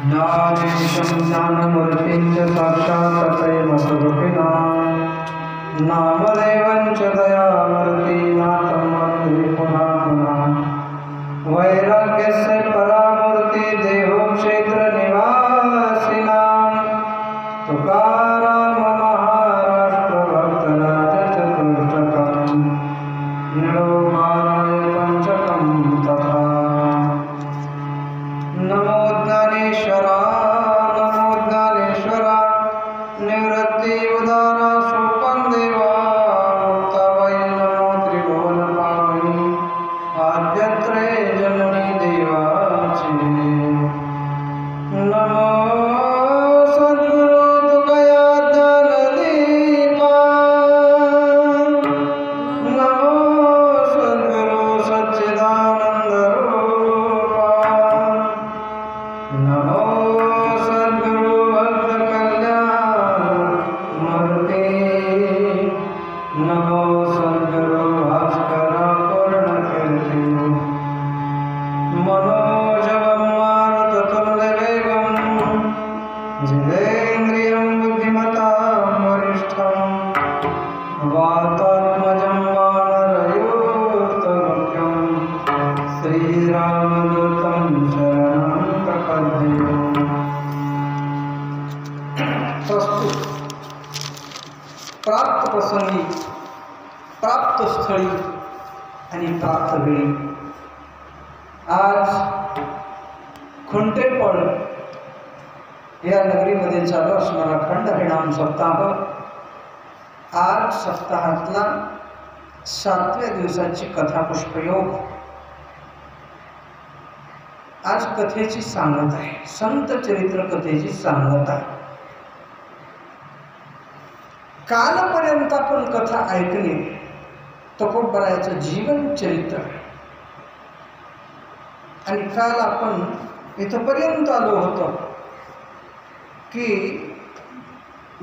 ज्ञानेशं ज्ञानमूर्तिं च साक्षात् स्वयं नामदेवं च दयामूर्तिनाथं वन्दे पुनः पुनः। वैराग्यस्य परामूर्ति देहो क्षेत्रनिवासिनां तुकाराम महाराष्ट्रभक्तराज चतुष्टकं निरोगाय पंचकं तथा। नमो ज्ञानेश्वरा निवृत्ति उदारा सुपं देवा मुक्तावै नमो त्रिभुवनपावनी आद्यत्रे जननी देवाची। नमो सद्गुरो तुकया ज्ञानदीपा नमो सद्गुरो सच्चिदानंद रूपा नमो सद्गुरु भक्त कल्याण मूर्ति नमो सद्गुरु भास्कर पूर्ण कीर्ति मनोजवं मारुततुल्यवेगं जितेन्द्रियं बुद्धिमतां वरिष्ठं वातात्मजं वानरयूथमुख्यं श्रीरामदूतं शरणं प्रपद्ये। प्रस्तुत प्राप्त प्रसंगी प्राप्त स्थळी आणि प्राप्त वेळी आज खुंटेपळ या नगरीमध्ये चालू असणारा खंड हरिनाम सप्ताह आज सप्ताहातला 7व्या दिवसाची कथा पुष्पयोग। आज कथेची सांगत आहे, संत चरित्र कथेची सांगत आहे। कालपर्यंत आपण कथा ऐकली तुकोबरायाचं जीवन चरित्र आणि काल आपण इथपर्यंत आलो होतो की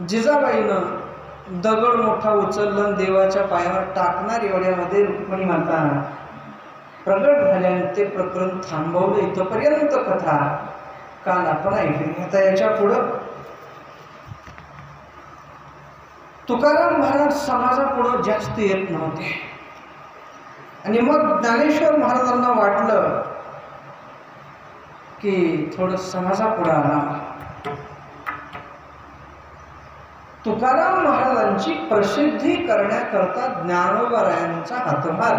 जिजाबाईनं दगड मोठा उचललं देवाच्या पायावर टाकणार एवढ्यामध्ये रुक्मिणी माता प्रगट झाल्याने ते प्रकरण थांबवलं। इथपर्यंत कथा काल आपण ऐकली। आता याच्या पुढं तुकाराम महाराज समाजापुढं जास्त येत नव्हते आणि मग ज्ञानेश्वर महाराजांना वाटलं की थोडं समाजापुढं आला। तुकाराम महाराजांची प्रसिद्धी करण्याकरता ज्ञानोबारायांचा हातभार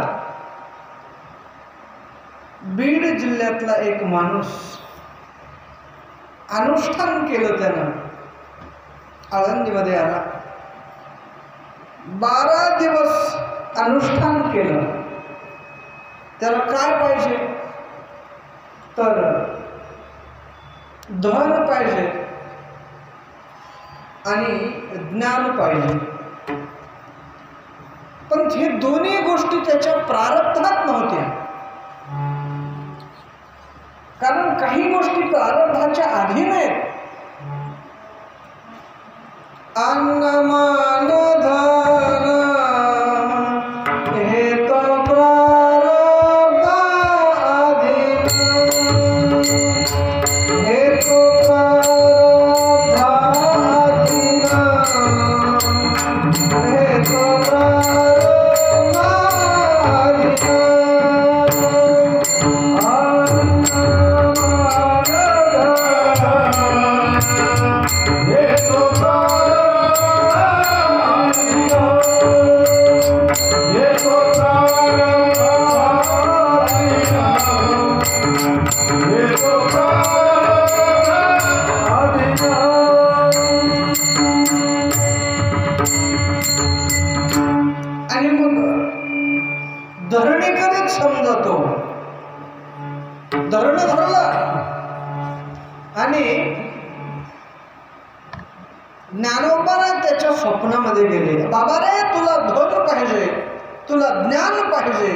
बीड जिल्ह्यातला एक माणूस अनुष्ठान केलं। त्यानं आळंदीमध्ये आला, 12 दिवस अनुष्ठान केलं। त्याला काय पाहिजे तर धन पाहिजे आणि ज्ञान पाहिजे, पण हे दोन्ही गोष्टी त्याच्या प्रारब्धात नव्हत्या। कारण काही गोष्टी प्रारब्धाच्या अधीन आहेत। अन्न मान धन हे तो प्रारब्धाधीन, हे तो प्रारब्धाधीन, हे तो आणि मग धरणीकरच समजतो, धरण धरला आणि ज्ञानोबाराय त्याच्या स्वप्नामध्ये गेले। बाबा रे, तुला धन पाहिजे, तुला ज्ञान पाहिजे,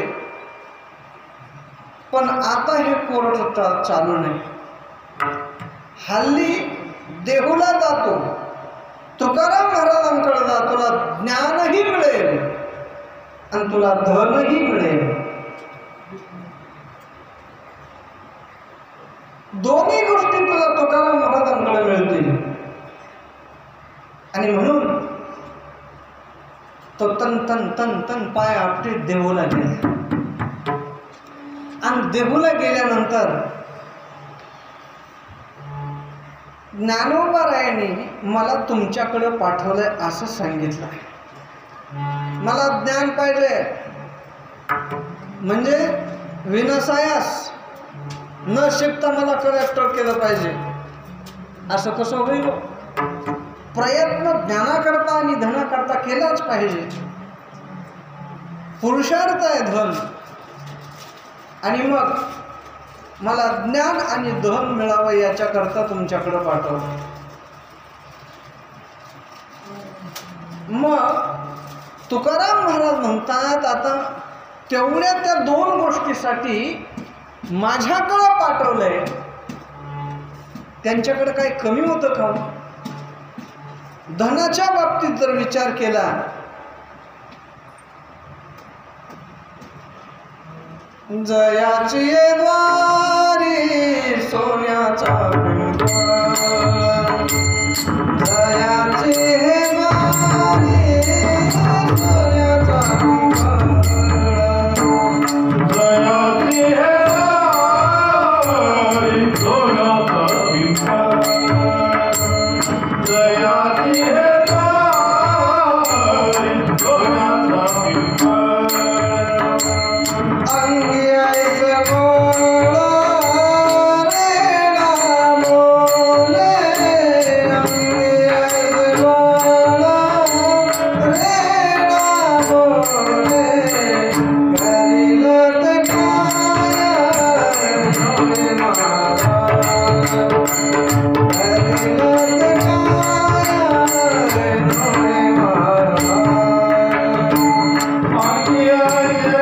पण आता हे कोर्ट चालू नाही। हल्ली देहूला जातो, तुकाराम महाराजांकडे जा, तुला ज्ञानही मिळेल आणि तुला धनही मिळेल। दोन्ही गोष्टी तुला तुकाराम महाराजांकडे मिळतील. आणि म्हणून तो तन तन तन तन पाय आपटीत देहूला गेला. आणि देहूला गेल्यानंतर ज्ञानोबारायांनी मला तुमच्याकडे पाठवलंय असं सांगितलं. मला ज्ञान पाहिजे, म्हणजे विनासायास न शिकता मला कलेक्टर केलं पाहिजे. असं कसं होईल? प्रयत्न ज्ञानाकरता आणि धनाकरता केलाच पाहिजे. पुरुषार्थ आहे धन. आणि मग मला ज्ञान आणि धन मिळावं याच्याकरता तुमच्याकडे पाठवलं. मग तुकाराम महाराज म्हणतात, आता तेवढ्या त्या दोन गोष्टीसाठी माझ्याकडं पाठवलंय, त्यांच्याकडे काही कमी होतं का? धनाच्या बाबतीत जर विचार केला, जयाची द्वारी सोन्याचा पिंपळ, जयाची द्वारी सोन्याचा पिंपळ, जयाची द्वारी सोन्याचा पिंपळ, जयाची द्वारी सोन्याचा पिंपळ, अंगी ऐसे बोला रे बोले, अंगी ऐसे बोला रे बोले, करिलत काय नोहे महाराज, करिलत काय नोहे महाराज, अंगी ऐसे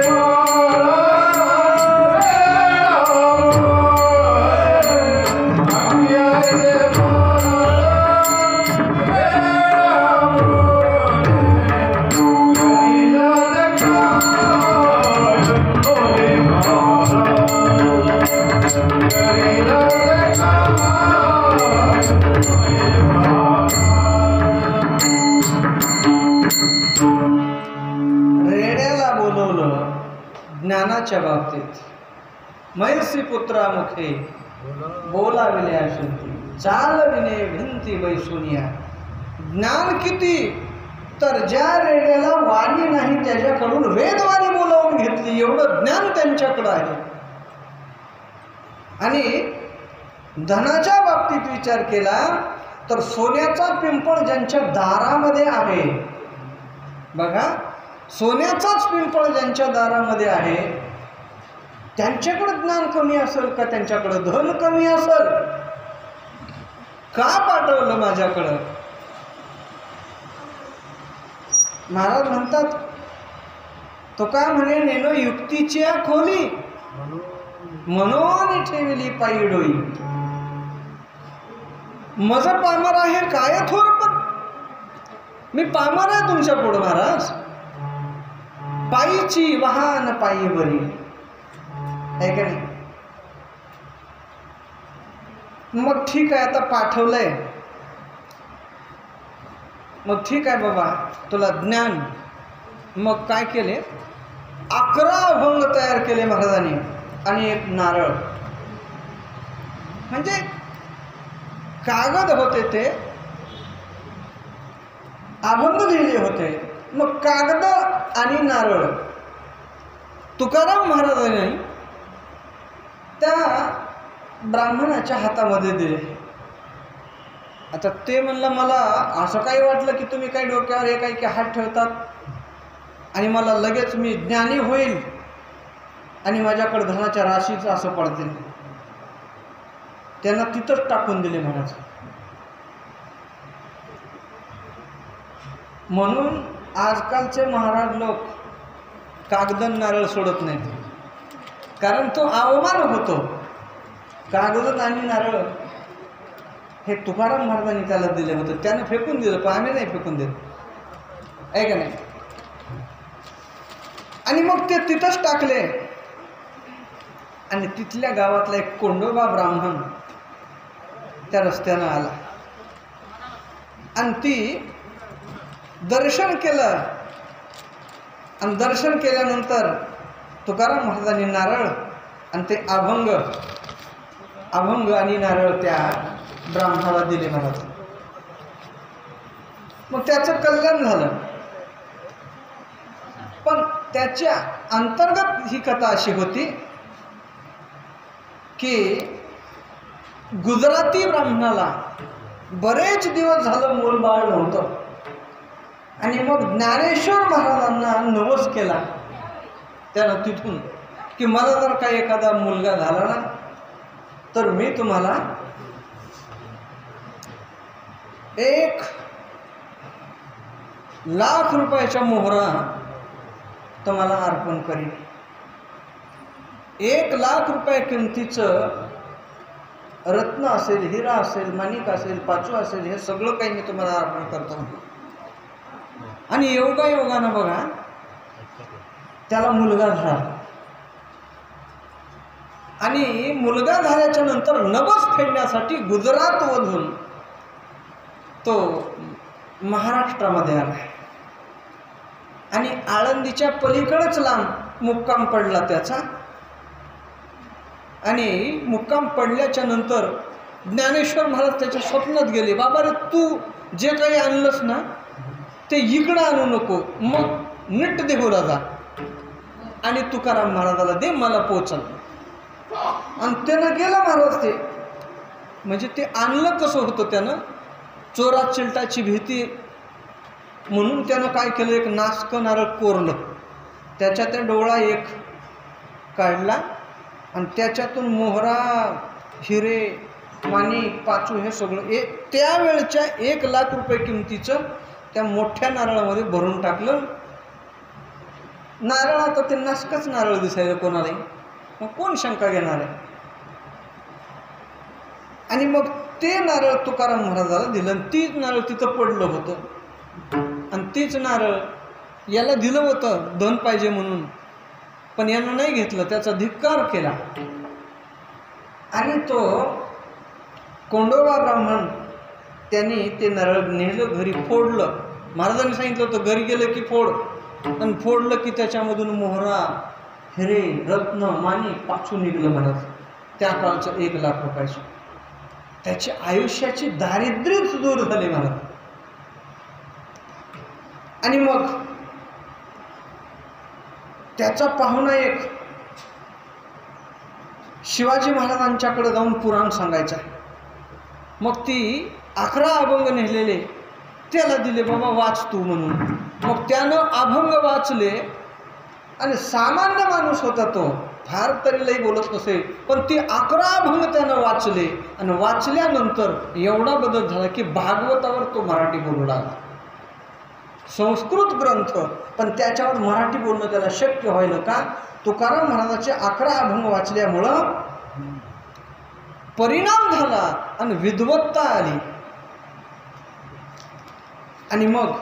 रेड्याला बोलवलं ज्ञानाच्या बाबतीत. मैसी पुत्रा मुखे बोलाविले अशंती, चालविणे भिंती बैसुनिया. ज्ञान किती? तर ज्या रेड्याला वाणी नाही त्याच्याकडून वेदवाणी बोलावून घेतली, एवढं ज्ञान त्यांच्याकडं आहे. आणि धनाच्या बाबतीत विचार केला तर सोन्याचा पिंपळ ज्यांच्या दारामध्ये आहे, बघा, सोन्याचाच पिंपळ ज्यांच्या दारामध्ये आहे, त्यांच्याकडे ज्ञान कमी असेल का? त्यांच्याकडे धन कमी असेल का? पाठवलं माझ्याकडं. महाराज म्हणतात, तो काय म्हणे, नेनो युक्तीच्या खोली म्हणून ठेवली पायी डोई. माझं पामर आहे काय थोरपण, मी पामर आहे तुमच्या पुढं महाराज. पायीची वाहन पायी बरी आहे का नाही? मग ठीक आहे, आता पाठवलंय, मग ठीक आहे बाबा, तुला ज्ञान. मग काय केले? 11 अभंग तयार केले महाराजांनी आणि एक नारळ, म्हणजे कागद होते ते, अभंग लिहिले होते. मग कागद आणि नारळ तुकाराम महाराजांनी त्या ब्राह्मणाच्या हातामध्ये दिले. आता ते म्हणलं, मला असं काही वाटलं की तुम्ही काही डोक्यावर हे काही हात ठेवतात आणि मला लगेच मी ज्ञानी होईल आणि माझ्याकडे धनाच्या राशीचं असं पडते. त्यांना तिथंच टाकून दिले महाराज. म्हणून आजकालचे महाराज लोक कागद नारळ सोडत नाहीत, कारण तो अवमान होतो. कागद आणि नारळ हे तुकाराम महाराजांनी त्याला दिले होते, त्याने फेकून दिलं, पण आम्ही नाही फेकून देत, आहे का नाही? आणि मग ते तिथंच टाकले. आणि तिथल्या गावातला एक कोंडोबा ब्राह्मण त्या रस्त्यानं आला आणि ती दर्शन केलं आणि दर्शन केल्यानंतर तुकाराम महाराजांनी नारळ आणि ते अभंग आणि नारळ त्या ब्राह्मणाला दिले महाराज. मग त्याचं कल्याण झालं. पण त्याच्या अंतर्गत ही कथा अशी होती की गुजराती ब्राह्मणाला बरेच दिवस झालं मूलबाळ नव्हतं आणि मग ज्ञानेश्वर महाराजांना नवस केला त्यानं तिथून की मला जर काही एखादा मुलगा झाला ना तर मी तुम्हाला 1,00,000 रुपयाच्या मोहरा तुम्हाला अर्पण करीन. 1,00,000 रुपये किमतीचं रत्न असेल, हिरा असेल, माणिक असेल, पाचू असेल, हे सगळं काही मी तुम्हाला अर्पण करतो. आणि योगायोगानं बघा त्याला मुलगा झाला आणि मुलगा झाल्याच्या नंतर नवस फेडण्यासाठी गुजरातमधून तो महाराष्ट्रामध्ये आला आणि आळंदीच्या पलीकडेच लांब मुक्काम पडला त्याचा. आणि मुक्काम पडल्याच्या नंतर ज्ञानेश्वर महाराज त्याच्या स्वप्नात गेले, बाबा रे तू जे काही आणलंस ना ते इकडं आणू नको, मग नीट देहूला जा आणि तुकाराम महाराजाला दे, मला पोचल. आणि त्यानं गेला महाराज ते, म्हणजे ते आणलं कसं होतं त्यानं, चोरा चिलटाची भीती म्हणून त्यानं काय केलं, एक नासकं नारळ कोरलं, त्याच्या त्या डोळा एक काढला आणि त्याच्यातून मोहरा, हिरे, माणिक, पाचू हे सगळं त्यावेळच्या 1,00,000 रुपये किमतीचं त्या मोठ्या नारळामध्ये भरून टाकलं. नारळ आता ते नासकच नारळ दिसायला कोणालाही, मग कोण शंका घेणार आहे. आणि मग ते नारळ तुकाराम महाराजाला दिलं आणि तीच नारळ तिथं पडलं होतं आणि तीच नारळ याला दिलं होतं धन पाहिजे म्हणून, पण यानं नाही घेतलं, त्याचा धिक्कार केला. आणि तो कोंडोबा ब्राह्मण त्यांनी ते नारळ नेलं घरी, फोडलं. महाराजांनी सांगितलं होतं घरी गेलं की फोड, आणि फोडलं की त्याच्यामधून मोहरा, हिरे, रत्न, माणिक, पाचू निघलं महाराज. त्या काळचं 1,00,000 रुपयाचं. त्याच्या आयुष्याची दारिद्र्यच दूर झाले महाराज. आणि मग त्याचा पाहुणा एक शिवाजी महाराजांच्याकडे जाऊन पुराण सांगायचा. मग ती 11 अभंग नेलेले त्याला दिले, बाबा वाच तू म्हणून. मग त्यानं अभंग वाचले आणि सामान्य माणूस होता तो, फार तरी लई बोलत नसे, पण ती 11 अभंग त्यानं वाचले आणि वाचल्यानंतर एवढा बदल झाला की भागवतावर तो मराठी बोलू लागला. संस्कृत ग्रंथ पण त्याच्यावर मराठी बोलणं त्याला शक्य व्हायलं का, तुकाराम महाराजाचे 11 अभंग वाचल्यामुळं परिणाम झाला आणि विद्वत्ता आली. आणि मग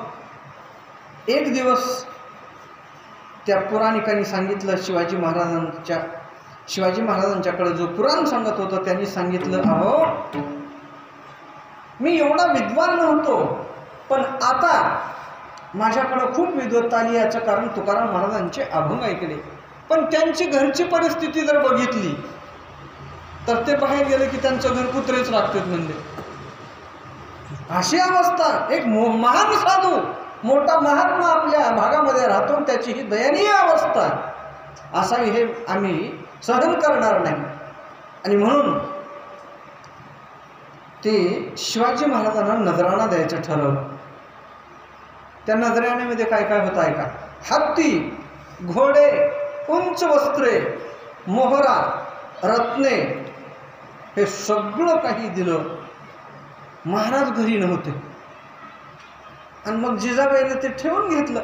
एक दिवस त्या पुराणिकांनी सांगितलं, शिवाजी महाराजांच्याकडे जो पुराण सांगत होता त्यांनी सांगितलं, अहो मी एवढा विद्वान नव्हतो पण आता माझ्याकडं खूप विद्वत्ता आली, याचं कारण तुकाराम महाराजांचे अभंग ऐकले. पण त्यांची घरची परिस्थिती जर बघितली तर ते बाहेर गेले की त्यांचं घर कुत्रेच लागतात म्हणजे अशी अवस्था. एक महान साधू, मोठा महात्मा आपल्या भागामध्ये राहतो, त्याची ही दयनीय अवस्था असावी हे आम्ही सहन करणार नाही. आणि म्हणून ते शिवाजी महाराजांना नजराणा द्यायचं ठरवलं. त्या नजराण्यामध्ये काय काय होतं ऐका. हत्ती, घोडे, उंच वस्त्रे, मोहरा, रत्ने हे सगळं काही दिलं. महाराज घरी नव्हते आणि मग जिजाबाईने ते ठेवून घेतलं.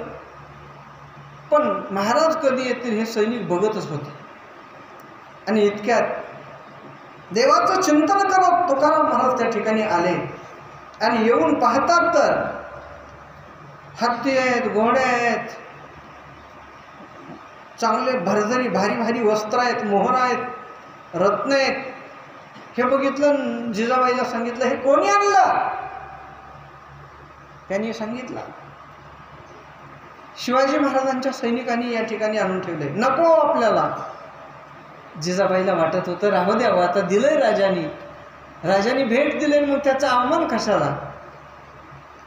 पण महाराज कधी येतील हे सैनिक बघतच होते. आणि इतक्यात देवाचं चिंतन करत तुकाराम महाराज त्या ठिकाणी आले आणि येऊन पाहतात तर हत्ती आहेत, घोडे आहेत, चांगले भरजरी भारी भारी वस्त्र आहेत, मोहरा आहेत, रत्न आहेत हे बघितलं, जिजाबाईला सांगितलं, हे कोणी आणलं? त्यांनी सांगितलं, शिवाजी महाराजांच्या सैनिकांनी या ठिकाणी आणून ठेवले, नको आपल्याला. जिजाबाईला वाटत होतं राहू द्यावं, आता दिलंय राजाने भेट दिले, मग त्याचा अवमान कशाला.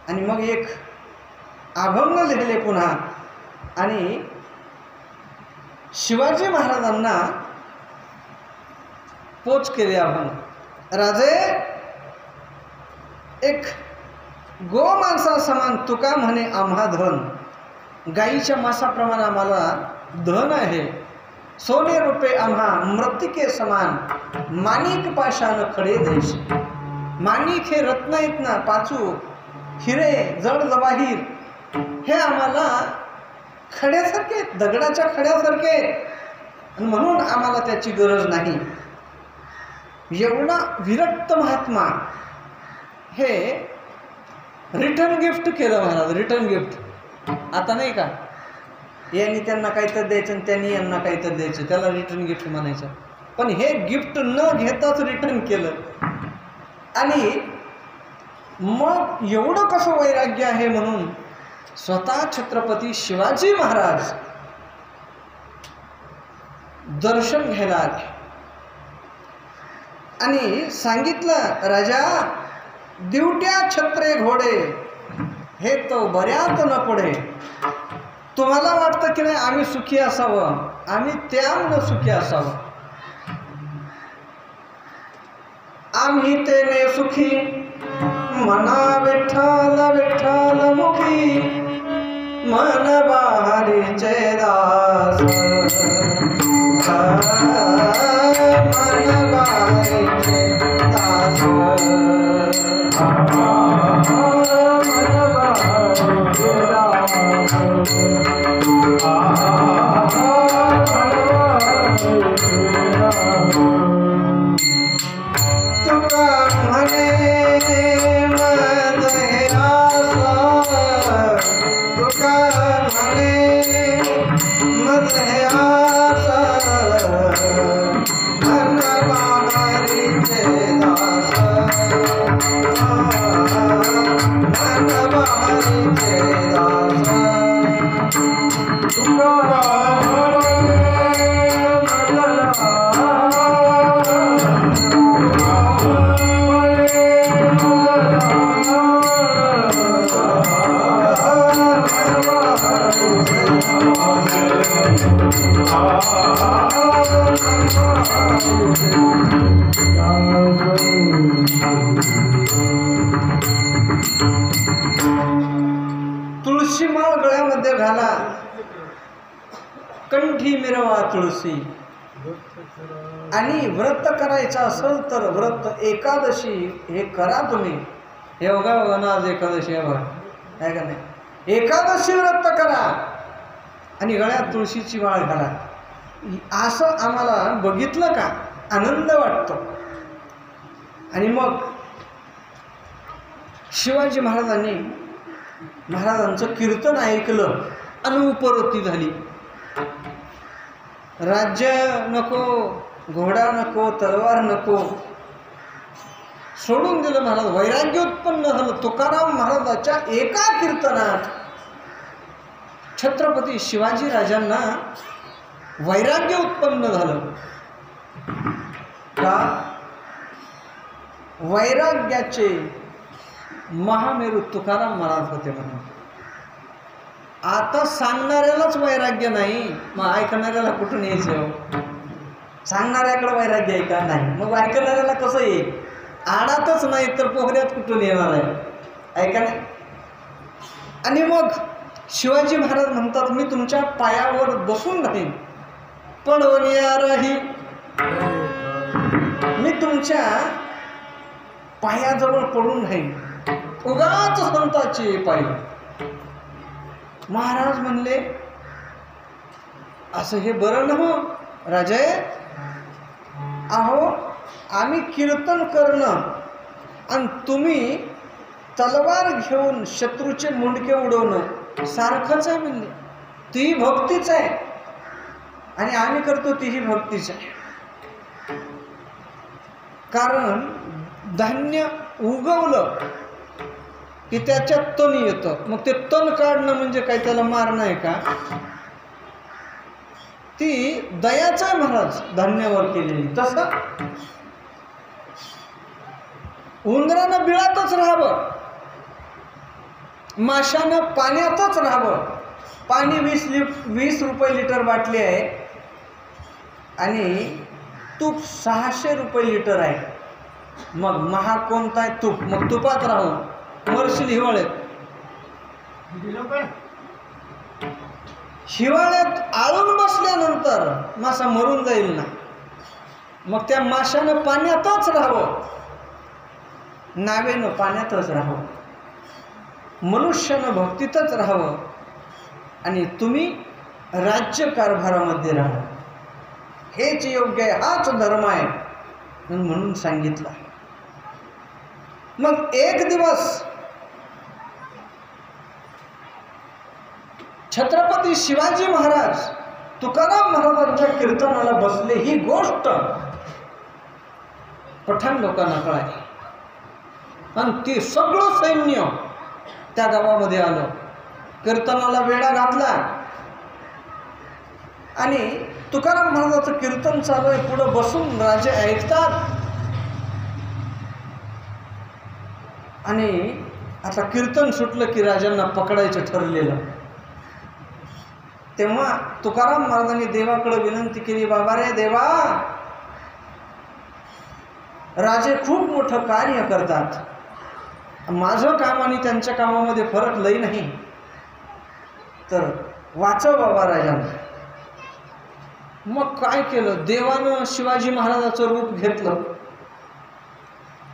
आणि मग एक अभंग लिहिले पुन्हा आणि शिवाजी महाराजांना पोच केले अभंग. राजे एक गो माणसा समान तुका म्हणे आम्हा धन, गाईच्या मासाप्रमाणे आम्हाला धन आहे. सोने रुपये आम्हा मृत्तिके समान, माणिक पाषाण खडे देश. माणिक हे रत्न आहेत ना, पाचू हिरे जड जवाहीर, हे आम्हाला खड्यासारखे, दगडाच्या खड्यासारखे, म्हणून आम्हाला त्याची गरज नाही. एवढा विरक्त महात्मा हे रिटर्न गिफ्ट केलं महाराज, रिटर्न गिफ्ट. आता नाही का, यांनी त्यांना काहीतरी द्यायचं आणि त्यांनी यांना काहीतरी द्यायचं, त्याला रिटर्न गिफ्ट म्हणायचं. पण हे गिफ्ट न घेताच रिटर्न केलं. आणि मग एवढं कसं वैराग्य आहे म्हणून स्वतः छत्रपती शिवाजी महाराज दर्शन घ्यायला आले आणि सांगितलं, राजा दिवट्या छत्रे घोडे हे तो बऱ्यात न पडे. तुम्हाला वाटतं की नाही आम्ही सुखी असावं, आम्ही त्यानं सुखी असावं. आम्ही तेने सुखी मना विठ्ठल विठ्ठल मुखी, मन बाहरीचे दास, मन बाहरीचे दास, मन बाहरीचे तुका म्हणे तुळशी माळ गळ्यामध्ये घाला, कंठी मिरवा तुळशी. आणि व्रत करायचं असेल तर व्रत एकादशी हे करा तुम्ही. हे बघा बघा ना, आज एकादशी आहे बघा, आहे का नाही. एकादशी व्रत करा आणि गळ्यात तुळशीची माळ घाला. असं आम्हाला बघितलं का आनंद वाटतो. आणि मग शिवाजी महाराजांचं कीर्तन ऐकलं आणि उपरती झाली. राज्य नको, घोडा नको, तलवार नको, सोडून दिलं महाराज. वैराग्य उत्पन्न झालं. तुकाराम महाराजाच्या एका कीर्तनात छत्रपती शिवाजी राजांना वैराग्य उत्पन्न झालं. का? वैराग्याचे महामेरू तुकाराम महाराज होते म्हणून. आता सांगणाऱ्यालाच वैराग्य नाही, मग ऐकणाऱ्याला कुठून यायचं? सांगणाऱ्याकडे वैराग्य आहे का? नाही. मग ऐकणाऱ्याला कसं येईल? आडातच नाही तर पोहऱ्यात कुठून येणार आहे? ऐका नाही. आणि मग शिवाजी महाराज म्हणतात, मी तुमच्या पायावर बसून राहीन, पडवनिया राही. मी तुमच्या पायाजवळ पडून राहीन, उगाच संताची पायी. महाराज म्हणले, असं हे बरं नव्ह राजे. अहो आम्ही कीर्तन करणं आणि तुम्ही तलवार घेऊन शत्रूचे मुंडके उडवणं सारखंच आहे म्हणले. ती भक्तीच आहे आणि आम्ही करतो तीही भक्तीच आहे. कारण धान्य उगवलं की त्याच्यात तण येतं, मग ते तण काढणं म्हणजे काय, त्याला मारणं आहे का? ती दयाच आहे महाराज धान्यावर केलेली. तसं उंदरानं बिळातच राहावं, माशानं पाण्यातच राहावं. पाणी 20 रुपये लिटर बाटली आहे आणि तूप 600 रुपये लिटर आहे. मग महाग कोणता आहे? तूप. मग तुपात राहू मरशील हिवाळ्यात. हिवाळ्यात आळून बसल्यानंतर मासा मरून जाईल ना. मग त्या माशानं पाण्यातच राहावं, नावेनं पाण्यातच राहावं, मनुष्यानं भक्तीतच राहावं आणि तुम्ही राज्यकारभारामध्ये राहा. हेच योग्य आहे, हाच धर्म आहे म्हणून सांगितलं. मग एक दिवस छत्रपती शिवाजी महाराज तुकाराम महाराजांच्या कीर्तनाला बसले. ही गोष्ट पठाण लोकांना कळाली आणि ते सगळं सैन्य त्या गावामध्ये आलं. कीर्तनाला वेढा घातला आणि तुकाराम महाराजाचं कीर्तन चालू आहे. पुढं बसून राजे ऐकतात आणि आता कीर्तन सुटलं की राजांना पकडायचं ठरलेलं. तेव्हा तुकाराम महाराजांनी देवाकडे विनंती केली, बाबा रे देवा, राजे खूप मोठं कार्य करतात, माझं काम आणि त्यांच्या कामामध्ये फरक लई नाही, तर वाचव बाबा राजांना. मग काय केलं, देवानं शिवाजी महाराजाचं रूप घेतलं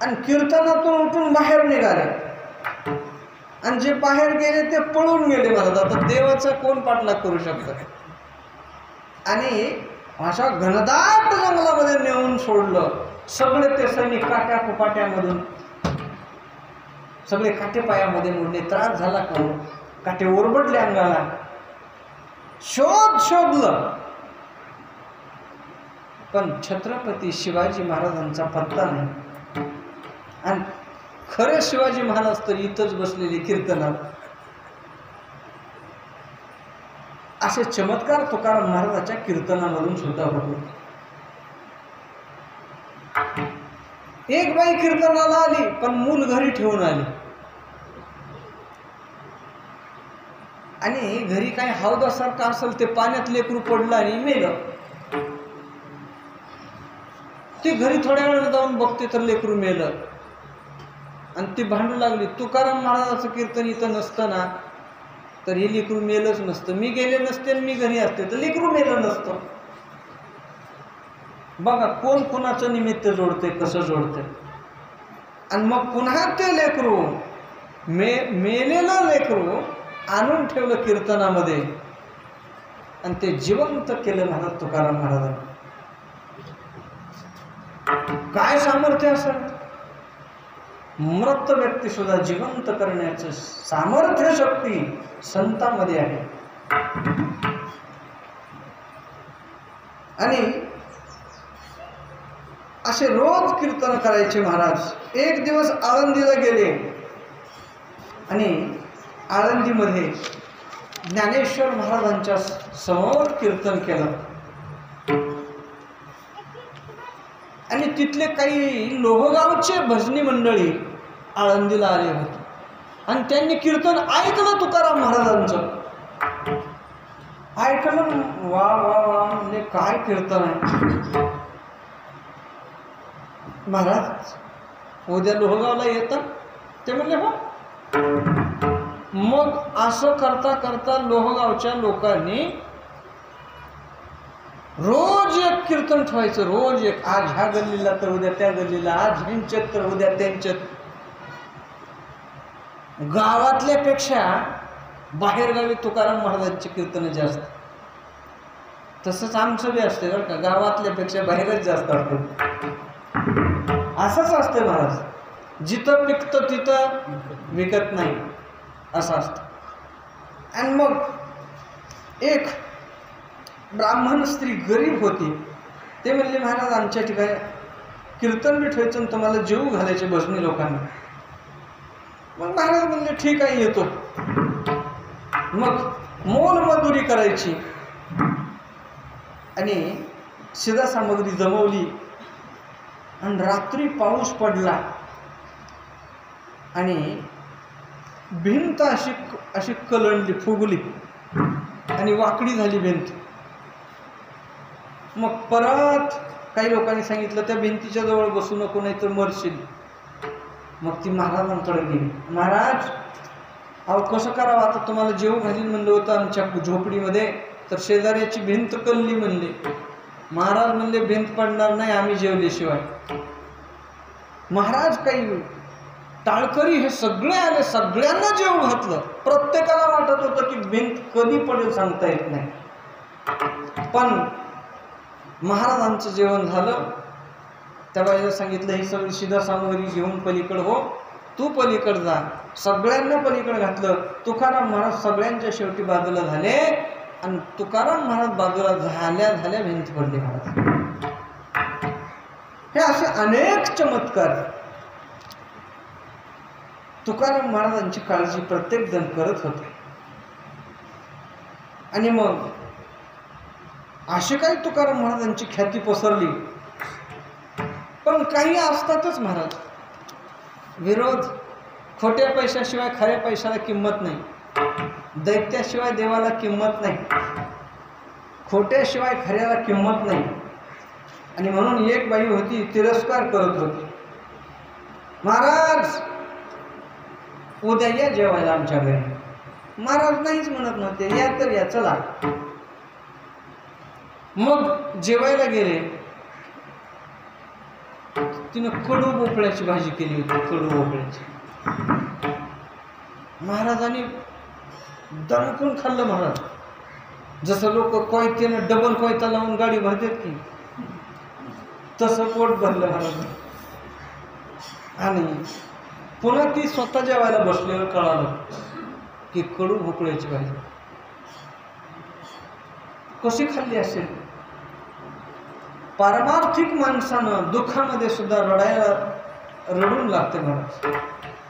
आणि कीर्तनातून उठून बाहेर निघाले आणि जे बाहेर गेले ते पळून गेले महाराज. आता देवाचा कोण पाठलाग करू शकतं? आणि अशा घनदाट जंगलामध्ये नेऊन सोडलं. सगळे ते सैनिक काट्या कुपाट्यामधून सगळे काटे पायामध्ये मोडले. त्रास झाला का? काटे ओरबडले अंगाला. शोधलं पण छत्रपती शिवाजी महाराजांचा पत्ता नाही. आणि खरे शिवाजी महाराज तर इथंच बसलेले कीर्तनात. असे चमत्कार तुकाराम महाराजांच्या कीर्तनामधून सुद्धा होते. एक बाई कीर्तनाला आली पण मूल घरी ठेवून आली आणि घरी काही हौदासारखं असेल ते पाण्यात लेकरू पडलं आणि मेलं. ती घरी थोड्या वेळाने जाऊन बघते तर लेकरू मेलं आणि ती भांडू लागली, तुकाराम महाराजाचं कीर्तन इथं नसतं ना तर हे लेकरू मेलंच नसतं, मी गेले नसते आणि मी घरी असते तर लेकरू मेलं नसतं. बघा कोण कोणाचं निमित्त जोडते, कसं जोडते. आणि मग पुन्हा ते लेकरू मेलेलं लेकरू आणून ठेवलं कीर्तनामध्ये आणि ते जिवंत केलं महाराज तुकाराम महाराजांनी. काय सामर्थ्य असेल? मृत व्यक्ती सुद्धा जिवंत करण्याचं सामर्थ्य शक्ती संतांमध्ये आहे. आणि असे रोज कीर्तन करायचे महाराज. एक दिवस आळंदीला गेले आणि आळंदीमध्ये ज्ञानेश्वर महाराजांच्या समोर कीर्तन केलं आणि तिथले काही लोहगावचे भजनी मंडळी आळंदीला आले होते आणि त्यांनी कीर्तन ऐकलं तुकाराम महाराजांचं. ऐकलं, वा वा वा, म्हणजे काय कीर्तन आहे महाराज, उद्या लोहगावला येतात? ते म्हणले हो. मग असं करता करता लोहगावच्या लोकांनी रोज एक कीर्तन ठेवायचं, रोज एक. आज ह्या गल्लीला तर उद्या त्या गल्लीला, आज ह्यांच्यात तर उद्या त्यांच्यात. गावातल्यापेक्षा बाहेरगावी तुकाराम महाराजांची कीर्तन जास्त. तसंच आमचं बी असते बरं का, गावातल्यापेक्षा बाहेरच जास्त असते. असंच असते महाराज, जिथं पिकतं तिथं विकत नाही असं असतं. आणि मग एक ब्राह्मण स्त्री गरीब होती. ते म्हणले महाराज आमच्या ठिकाणी कीर्तन बी ठेवायचं आणि तुम्हाला जेवू घालायचे भजनी लोकांना. मग महाराज म्हणले ठीक आहे येतो. मग मोलमजुरी करायची आणि शिधा सामग्री जमवली आणि रात्री पाऊस पडला आणि भिंत अशी कलंडली, फुगली आणि वाकडी झाली भिंत. मग परत काही लोकांनी सांगितलं त्या भिंतीच्या जवळ बसू नको नाही तर मरशील. मग ती महाराजांकडे गेली. महाराज अहो कसं करावं आता, तुम्हाला जेवू घालीन म्हणलं होतं आमच्या झोपडीमध्ये, तर शेजाऱ्याची भिंत कलली म्हणले. महाराज म्हणले भिंत पडणार नाही आम्ही जेवल्याशिवाय. महाराज काही टाळकरी हे सगळे आले, सगळ्यांना जेवू घातलं. प्रत्येकाला वाटत होतं की भिंत कधी पडेल सांगता येत नाही. पण महाराजांचं जेवण झालं. त्या बाईला सांगितलं ही सगळी शिधा सामग्री घेऊन पलीकडे हो, तू पलीकडे जा. सगळ्यांना पलीकडे घातलं. तुकाराम महाराज सगळ्यांच्या शेवटी बाजूला झाले आणि तुकाराम महाराज बाजूला झाल्या झाल्या भिंत पडली. महाराज हे असे अनेक चमत्कार तुकाराम महाराजांची काळजी प्रत्येक जण करत होते. आणि मग असे काही तुकाराम महाराजांची ख्याती पसरली. पण काही असतातच महाराज विरोध. खोट्या पैशाशिवाय खऱ्या पैशाला किंमत नाही, दैत्याशिवाय देवाला किंमत नाही, खोट्याशिवाय खऱ्याला किंमत नाही. आणि म्हणून एक बाई होती तिरस्कार करत होती. महाराज उद्या या जेवायला आमच्या घरी. महाराज नाहीच म्हणत नव्हते, या तर या चला. मग जेवायला गेले. तिनं कडू भोपळ्याची भाजी केली होती, कडू भोपळ्याची. महाराजांनी दणकून खाल्लं. महाराज जसं लोक कोयत्यानं डबल कोयता लावून गाडी भरतात की तसं पोट भरलं महाराज. आणि पुन्हा ती स्वतः जेवायला बसल्यावर कळालं की कडू भोपळ्याची भाजी कशी खाल्ली असेल. पारमार्थिक माणसानं दुःखामध्ये सुद्धा रडून लागते महाराज.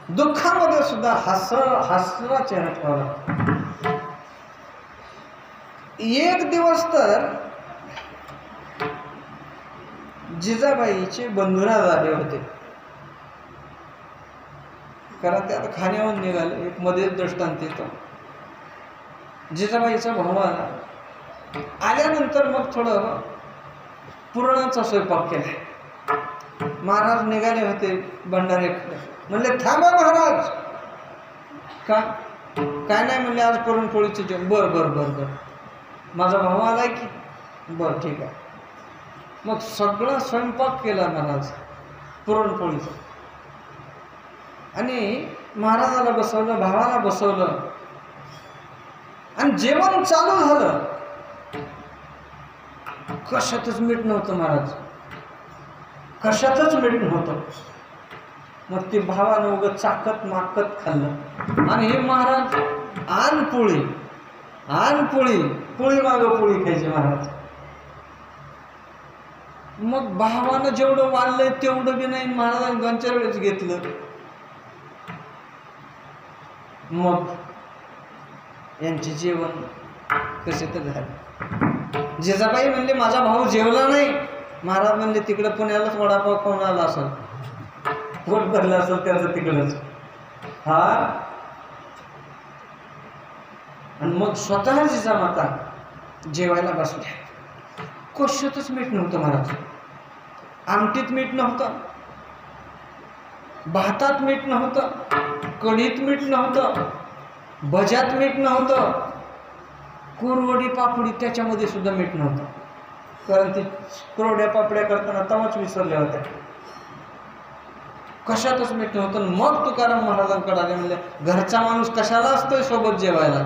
दुःखामध्ये सुद्धा हसरा चेहरा ठेवावा. एक दिवस तर जिजाबाईचे बंधुराज आले होते. कारण ते आता खाण्यावर निघाले. एक मध्ये दृष्टांत येतो. जिजाबाईचा भाऊ आला. आल्यानंतर मग थोडं पुरणाचा स्वयंपाक केला. महाराज निघाले होते भंडाऱ्याकडे. म्हणले थांबा महाराज. का काय नाही म्हणले आज पुरणपोळीचं जेवण. बर बर बर बर माझा भाऊ आलाय की बर ठीक आहे. मग सगळा स्वयंपाक केला महाराज पुरणपोळीचा. आणि महाराजाला बसवलं, भावाला बसवलं आणि जेवण चालू झालं. कशातच मीठ नव्हतं महाराज, कशातच मीठ नव्हतं. मग ते भावानं उगत चाकत माकत खाल्लं. आणि हे महाराज आन पोळी पोळी मागं पोळी खायची महाराज. मग भावानं जेवढं वाढलंय तेवढं बी नाही. महाराजांनी 2-4 वेळेस घेतलं. मग यांचे जेवण कसे तर झाले. जिजाबाई म्हणले माझा भाऊ जेवला नाही. महाराज म्हणले तिकडे पुण्यालाच वडापाव खाऊन आला असेल, पोट भरलं असेल त्याचं तिकडंच. हा आणि मग स्वतः जिजामाता जेवायला बसल्या. कशातच मीठ नव्हतं महाराज. आमटीत मीठ नव्हतं, भातात मीठ नव्हतं, कढीत मीठ नव्हतं, भज्यात मीठ नव्हतं, कुरवडी पापडी त्याच्यामध्ये सुद्धा मीठ नव्हतं. कारण ती कुरवड्या पापड्या करताना तवाच विसरल्या होत्या. कशातच मीठ नव्हतं. मग तुकाराम महाराजांकडे आले. म्हणले घरचा माणूस कशाला असतोय सोबत जेवायला.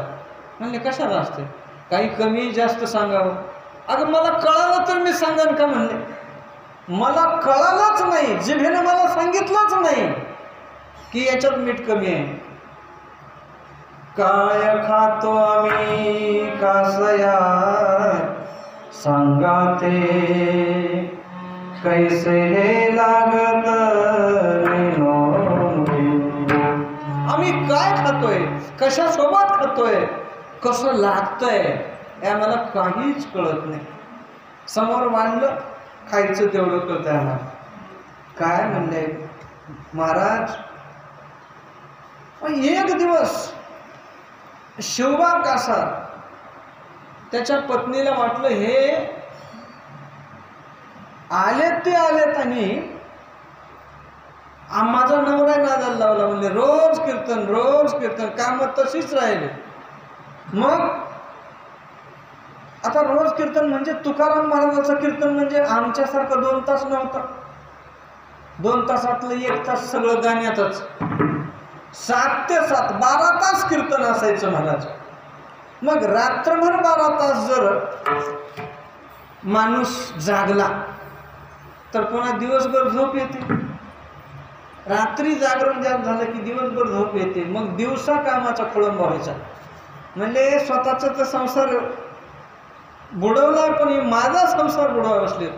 म्हणले कशाला असतोय, काही कमी जास्त सांगावं. अगं मला कळालं तर मी सांगन का. म्हणले मला कळालंच नाही, जिभेनं मला सांगितलंच नाही की याच्यात मीठ कमी आहे. काय खातो आम्ही कासया सांगा ते, कैसे हे लागत आम्ही काय खातोय, कशासोबत खातोय, कसं लागतंय हे आम्हाला काहीच कळत नाही. समोर मांडलं खायचं तेवढं कळतंय आम्हाला. काय म्हणले महाराज, एक दिवस शिवबा कासार त्याच्या पत्नीला वाटलं हे आलेत ते आलेत आणि माझा नवरा नादाला लावला. म्हणजे रोज कीर्तन कामं तशीच राहिले. मग आता रोज कीर्तन म्हणजे तुकाराम महाराजांचं कीर्तन म्हणजे आमच्यासारखं 2 तास नव्हतं. 2 तासातलं 1 तास सगळं गाण्यातच. 7 ते 7 12 तास कीर्तन असायचं महाराज. मग रात्रभर 12 तास जर माणूस जागला तर पुन्हा दिवसभर झोप येते. रात्री जागरण जास्त झालं की दिवसभर झोप येते. मग दिवसा कामाचा खोळंबा व्हायचा. म्हणजे स्वतःचा तर संसार बुडवला, पण माझा संसार बुडवा बसले.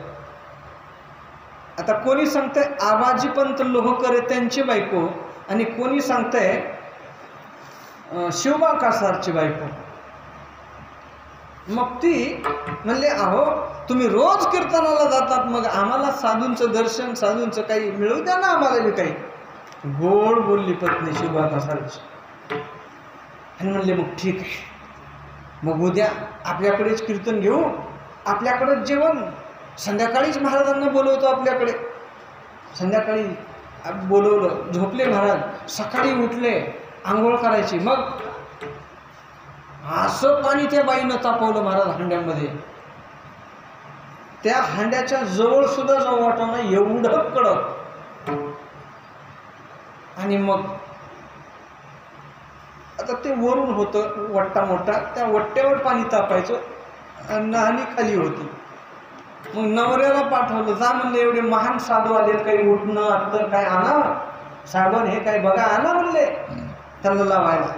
आता कोणी सांगतंय आबाजीपंत लोहकरे त्यांची बायको आणि कोणी सांगतंय शिवबा कासारची बायको. मग ती म्हणले अहो तुम्ही रोज कीर्तनाला जातात, मग आम्हाला साधूंचं दर्शन साधूंचं काही मिळू द्या ना आम्हाला बी काही. गोड बोलली पत्नी शिवबा कासारची. आणि म्हणले मग ठीक आहे, मग उद्या आपल्याकडेच कीर्तन घेऊ, आपल्याकडेच जेवण, संध्याकाळीच महाराजांना बोलवतो आपल्याकडे. संध्याकाळी बोलवलं, झोपले महाराज. सकाळी उठले, आंघोळ करायची. मग असं पाणी त्या बाईनं तापवलं महाराज हांड्यामध्ये. त्या हांड्याच्या जवळ सुद्धा जाऊ वाटणं एवढं कडक. आणि मग आता ते वरून होतं वट्टा मोठा, त्या वट्ट्यावर पाणी तापायचं आणि खाली होती. मग नवऱ्याला पाठवलं, जा म्हणले एवढे महान साधू आलेत, काही उठणं आता काय आणा साबण हे काय बघा आणा म्हणले त्यांना लावायला.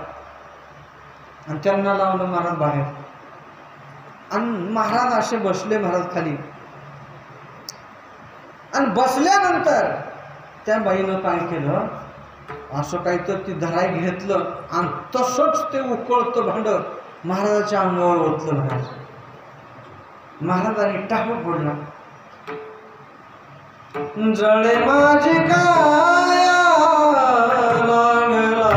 आणि त्यांना लावलं महाराज बाहेर. आणि महाराज असे बसले महाराज खाली. आणि बसल्यानंतर त्या बाईनं काय केलं, असं काही तर ती धराय घेतलं आणि तसंच ते उकळतं भांड महाराजाच्या अंगावर ओतलं. महाराजांनी टाकू फोडला. जळे माझी काया लागला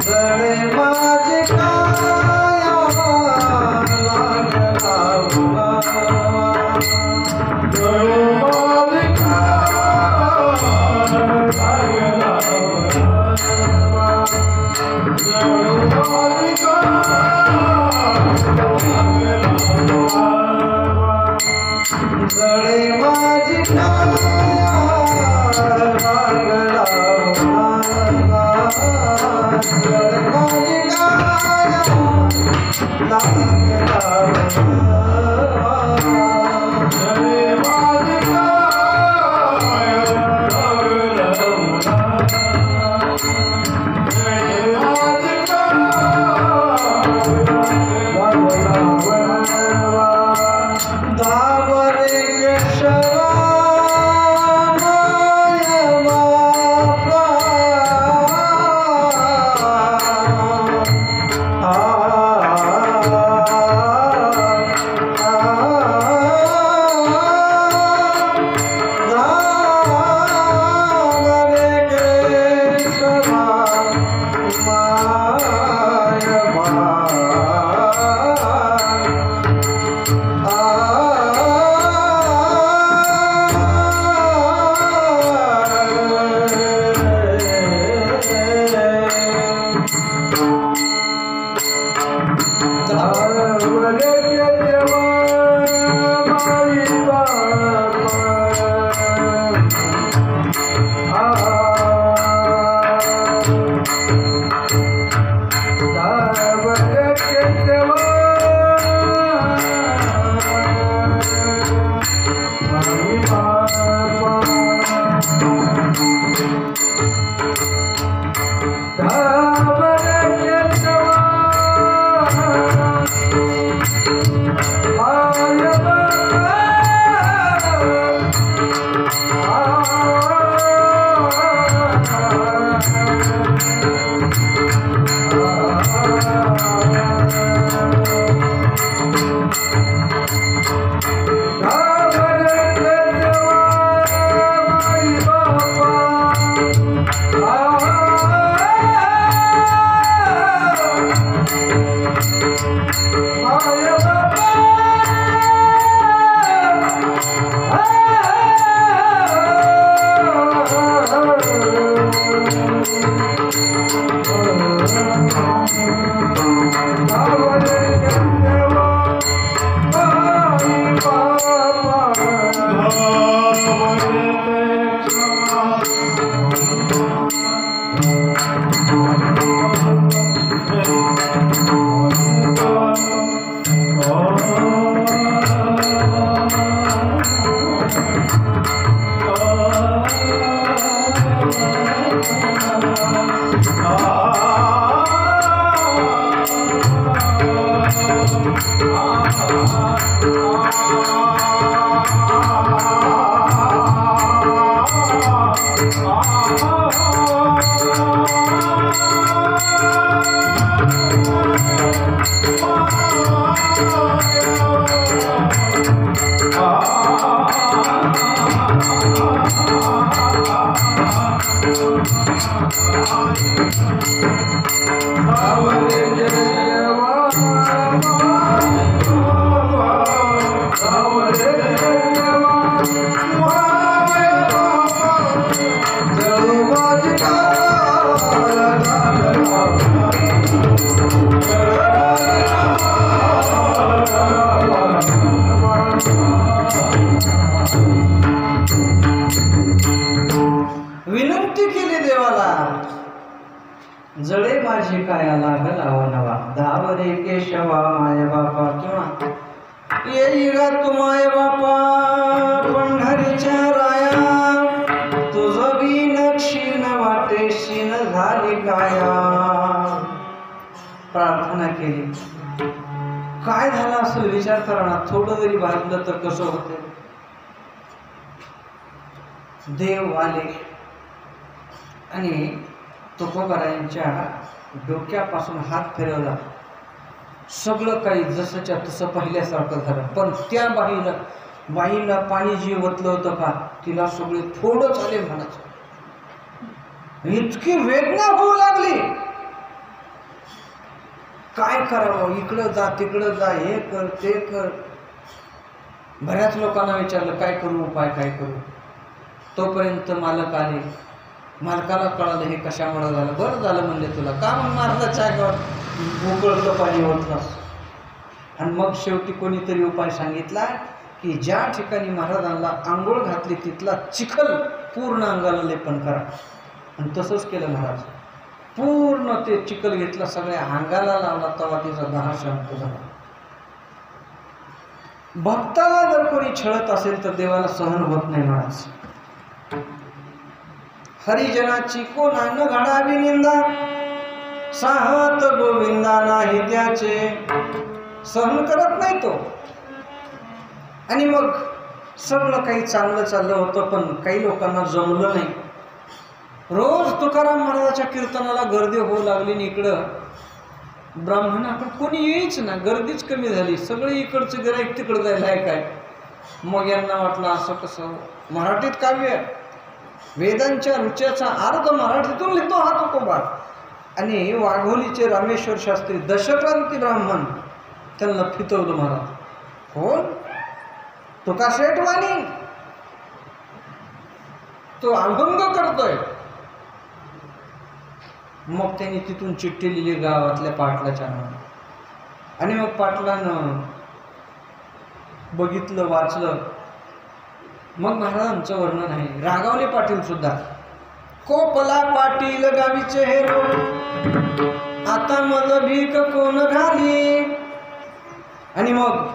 जळे माझी काया लागला विनंती केली देवाला, जळे माझी काया लागल नवा, धावरे केशवा माय बापा, किंवा येई गा तू माय बापा पंढरीच्या राया, तुझ बीन क्षीण वाटे शीन झाली काया. प्रार्थना केली. काय झालं असेल विचार करा ना, थोडं जरी भाजलं तर कसं होते. देव आले आणि तुकोबारायांच्या डोक्यापासून हात फिरवला. सगळं काही जसंच्या तसं पहिल्यासारखं झालं. पण त्या बाईला पाणी जी ओतलं होतं का, तिला सगळे थोडं झाले म्हणायचं. इतकी वेदना होऊ लागली. काय करावं, इकडं जा तिकडं जा, हे कर ते कर. बऱ्याच लोकांना विचारलं काय करू, उपाय काय करू. तोपर्यंत मालक आले. मालकाला कळालं हे कशामुळे झालं. बरं झालं म्हणले तुला, का मग मारल्याच्या अंगावर उकळतं पाणी ओतलंस. आणि मग शेवटी कोणीतरी उपाय सांगितला की ज्या ठिकाणी महाराजांना आंघोळ घातली तिथला चिखल पूर्ण अंगाला लेपन करा. आणि तसंच केलं महाराज. पूर्ण ते चिखल घेतला, सगळ्या अंगाला लावला, तेव्हा तिचा दाह शांत झाला. भक्ताला जर कोणी छळत असेल तर देवाला सहन होत नाही महाराज. हरिजनाची कोणा न घडावी निंदा, साहत गोविंदा नाही त्याचे. सहन करत नाही तो. आणि मग सगळं काही चांगलं चाललं होतं, पण काही लोकांना जमलं नाही. रोज तुकाराम महाराजाच्या कीर्तनाला गर्दी होऊ लागली. आणि इकडं ब्राह्मणाकडे कोणी येईच ना, गर्दीच कमी झाली. सगळे इकडचं गिऱ्हाईक तिकडं जायला आहे काय. मग यांना वाटलं असं कसं, मराठीत काव्य, वेदांच्या रुच्याचा अर्थ मराठीतून लिहितो हा तुकोबा. आणि वाघोलीचे रामेश्वर शास्त्री दशक्रांती ब्राह्मण, त्यांना फितवलं महाराज. कोण? तुका शेठवाणी, तो अभंग करतोय. मग त्यांनी तिथून चिठ्ठी लिहिली गावातल्या पाटलाच्या नावाने. आणि मग पाटलानं बघितलं, वाचलं. मग महाराजांचं वर्णन आहे. रागावले पाटील सुद्धा, कोपला पाटील गावीचे हेरो, आता मला भीक कोण घाली. आणि मग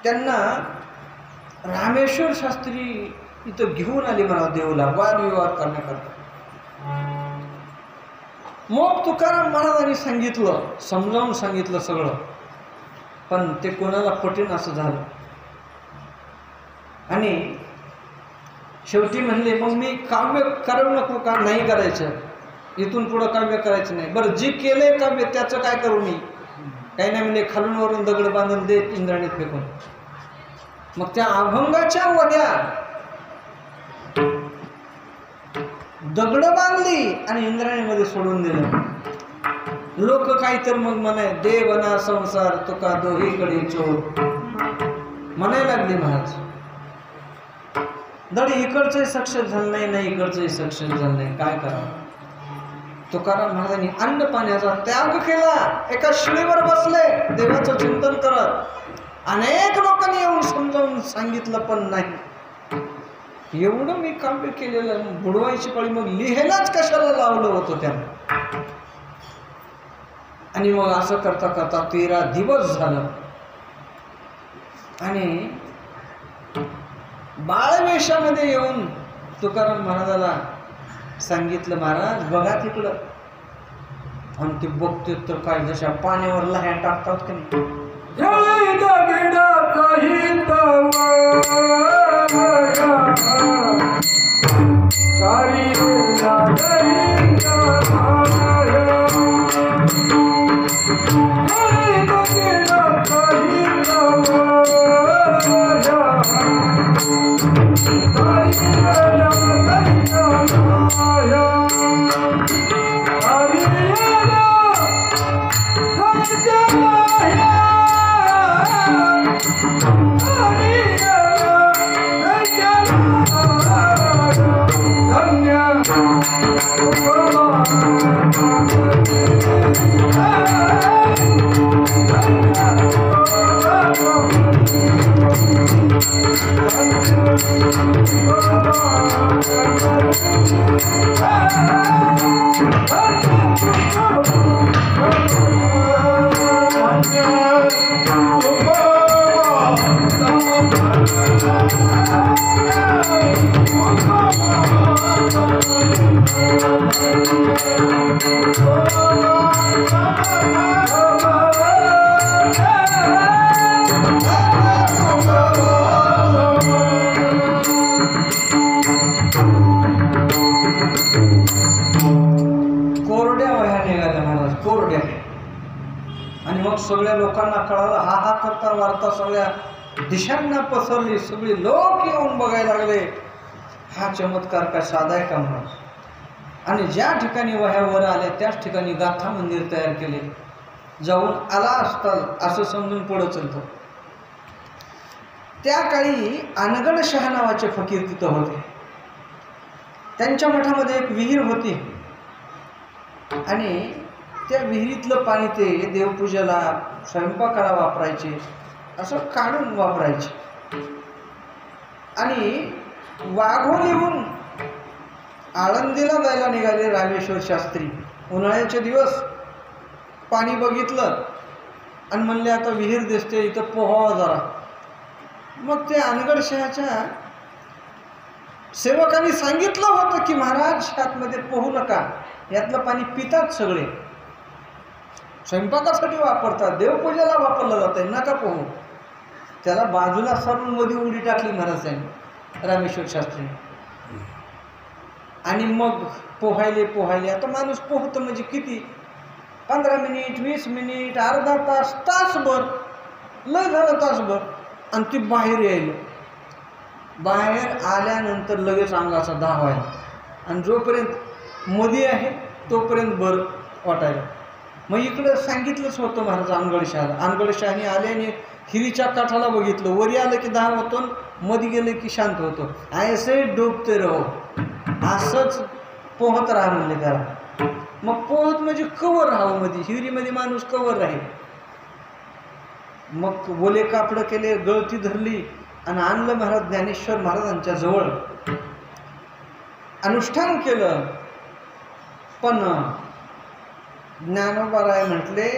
त्यांना रामेश्वर शास्त्री इथं घेऊन आले मला देवला वादविवाद करण्याकरता. मग तुकाराम महाराजांनी सांगितलं, समजावून सांगितलं सगळं. पण ते कोणाला पटेन असं झालं. आणि शेवटी म्हणले मग मी काव्य करू नको का? नाही करायचं, इथून पुढं काव्य करायचं नाही. बरं जे केलंय काव्य त्याचं काय करू मी? काही नाही म्हणले, खालून वरून दगड बांधून दे इंद्राणीत फेकून. मग त्या अभंगाच्या वड्या दगड बांधली आणि इंद्राणीमध्ये सोडून दिलं. लोक काय तर मग म्हणाय, देवना संसार तुका दोहीकडे चोर म्हणायला लागले महाराज. धड इकडचंही सक्सेस झालं नाही, नाही इकडचंही सक्सेस झालं नाही, काय करावं? तुकाराम महाराजांनी अन्न पाण्याचा त्याग केला. एका शिळीवर बसले देवाचं चिंतन करत. अनेक लोकांनी येऊन समजावून सांगितलं पण नाही. एवढं मी काव्य केलेलं, बुडवायची पाळी मग लिहायलाच कशाला लावलं होतं त्यानं. आणि मग असं करता करता 13 दिवस झालं आणि बाळवेशामध्ये येऊन तुकाराम महाराजाला सांगितलं, महाराज बघा तिकडं. आणि ते बघते तर काय जशा पाण्यावर लह्या टाकतात की नाही. आणि मग सगळ्या लोकांना कळालं, हा हा करता वार्ता सगळ्या दिशांना पसरली. सगळे लोक येऊन बघायला लागले हा चमत्कार काय साधा आहे का म्हणून. आणि ज्या ठिकाणी वह्या वर आल्या त्याच ठिकाणी गाथा मंदिर तयार केले. जाऊन आला असताल असं समजून पुढं चलतो. त्या काळी अनगडशहा नावाचे फकीर तिथं होते. त्यांच्या मठामध्ये एक विहीर होती आणि त्या विहिरीतलं पाणी ते देवपूजेला स्वयंपाकाला वापरायचे, असं काढून वापरायचे. आणि वाघोलीहून आळंदीला जायला निघाले रामेश्वर शास्त्री. उन्हाळ्याचे दिवस. पाणी बघितलं आणि म्हणले आता विहीर दिसते, इथं पोहावा जरा. मग ते अनगडशहाच्या सेवकांनी सांगितलं होतं की महाराज आतमध्ये पोहू नका, यातलं पाणी पितात सगळे, स्वयंपाकासाठी वापरतात, देवपूजेला वापरलं जात आहे, नका पोहू. त्याला बाजूला सरून मध्ये उडी टाकली महाराजांनी, रामेश्वर शास्त्री. आणि मग पोहायले. आता माणूस पोहतो म्हणजे किती, 15 मिनिट, 20 मिनिट, अर्धा तास, तासभर, लय झालं तासभर. आणि ती बाहेर यायला. बाहेर आल्यानंतर लगेच अंगाचा दाह व्हायला. आणि जोपर्यंत मध्ये आहे तोपर्यंत बरं वाटायला. मग इकडं सांगितलंच होतं महाराज अनगडशहाला. अनगडशहाने आल्याने हिरीच्या काठाला बघितलं, वरी आलं की दाह होतो, मध्ये गेलं की शांत होतो. ऐसे डुबते रहो, असंच पोहत राहा म्हणले त्याला. मग पोहत म्हणजे कवर राहावं, मध्ये हिरीमध्ये माणूस कवर राहील. मग ओले कापडं केले, गळती धरली आणि आणलं महाराज ज्ञानेश्वर महाराजांच्या जवळ. अनुष्ठान केलं. पण ज्ञानोबाराय म्हटले,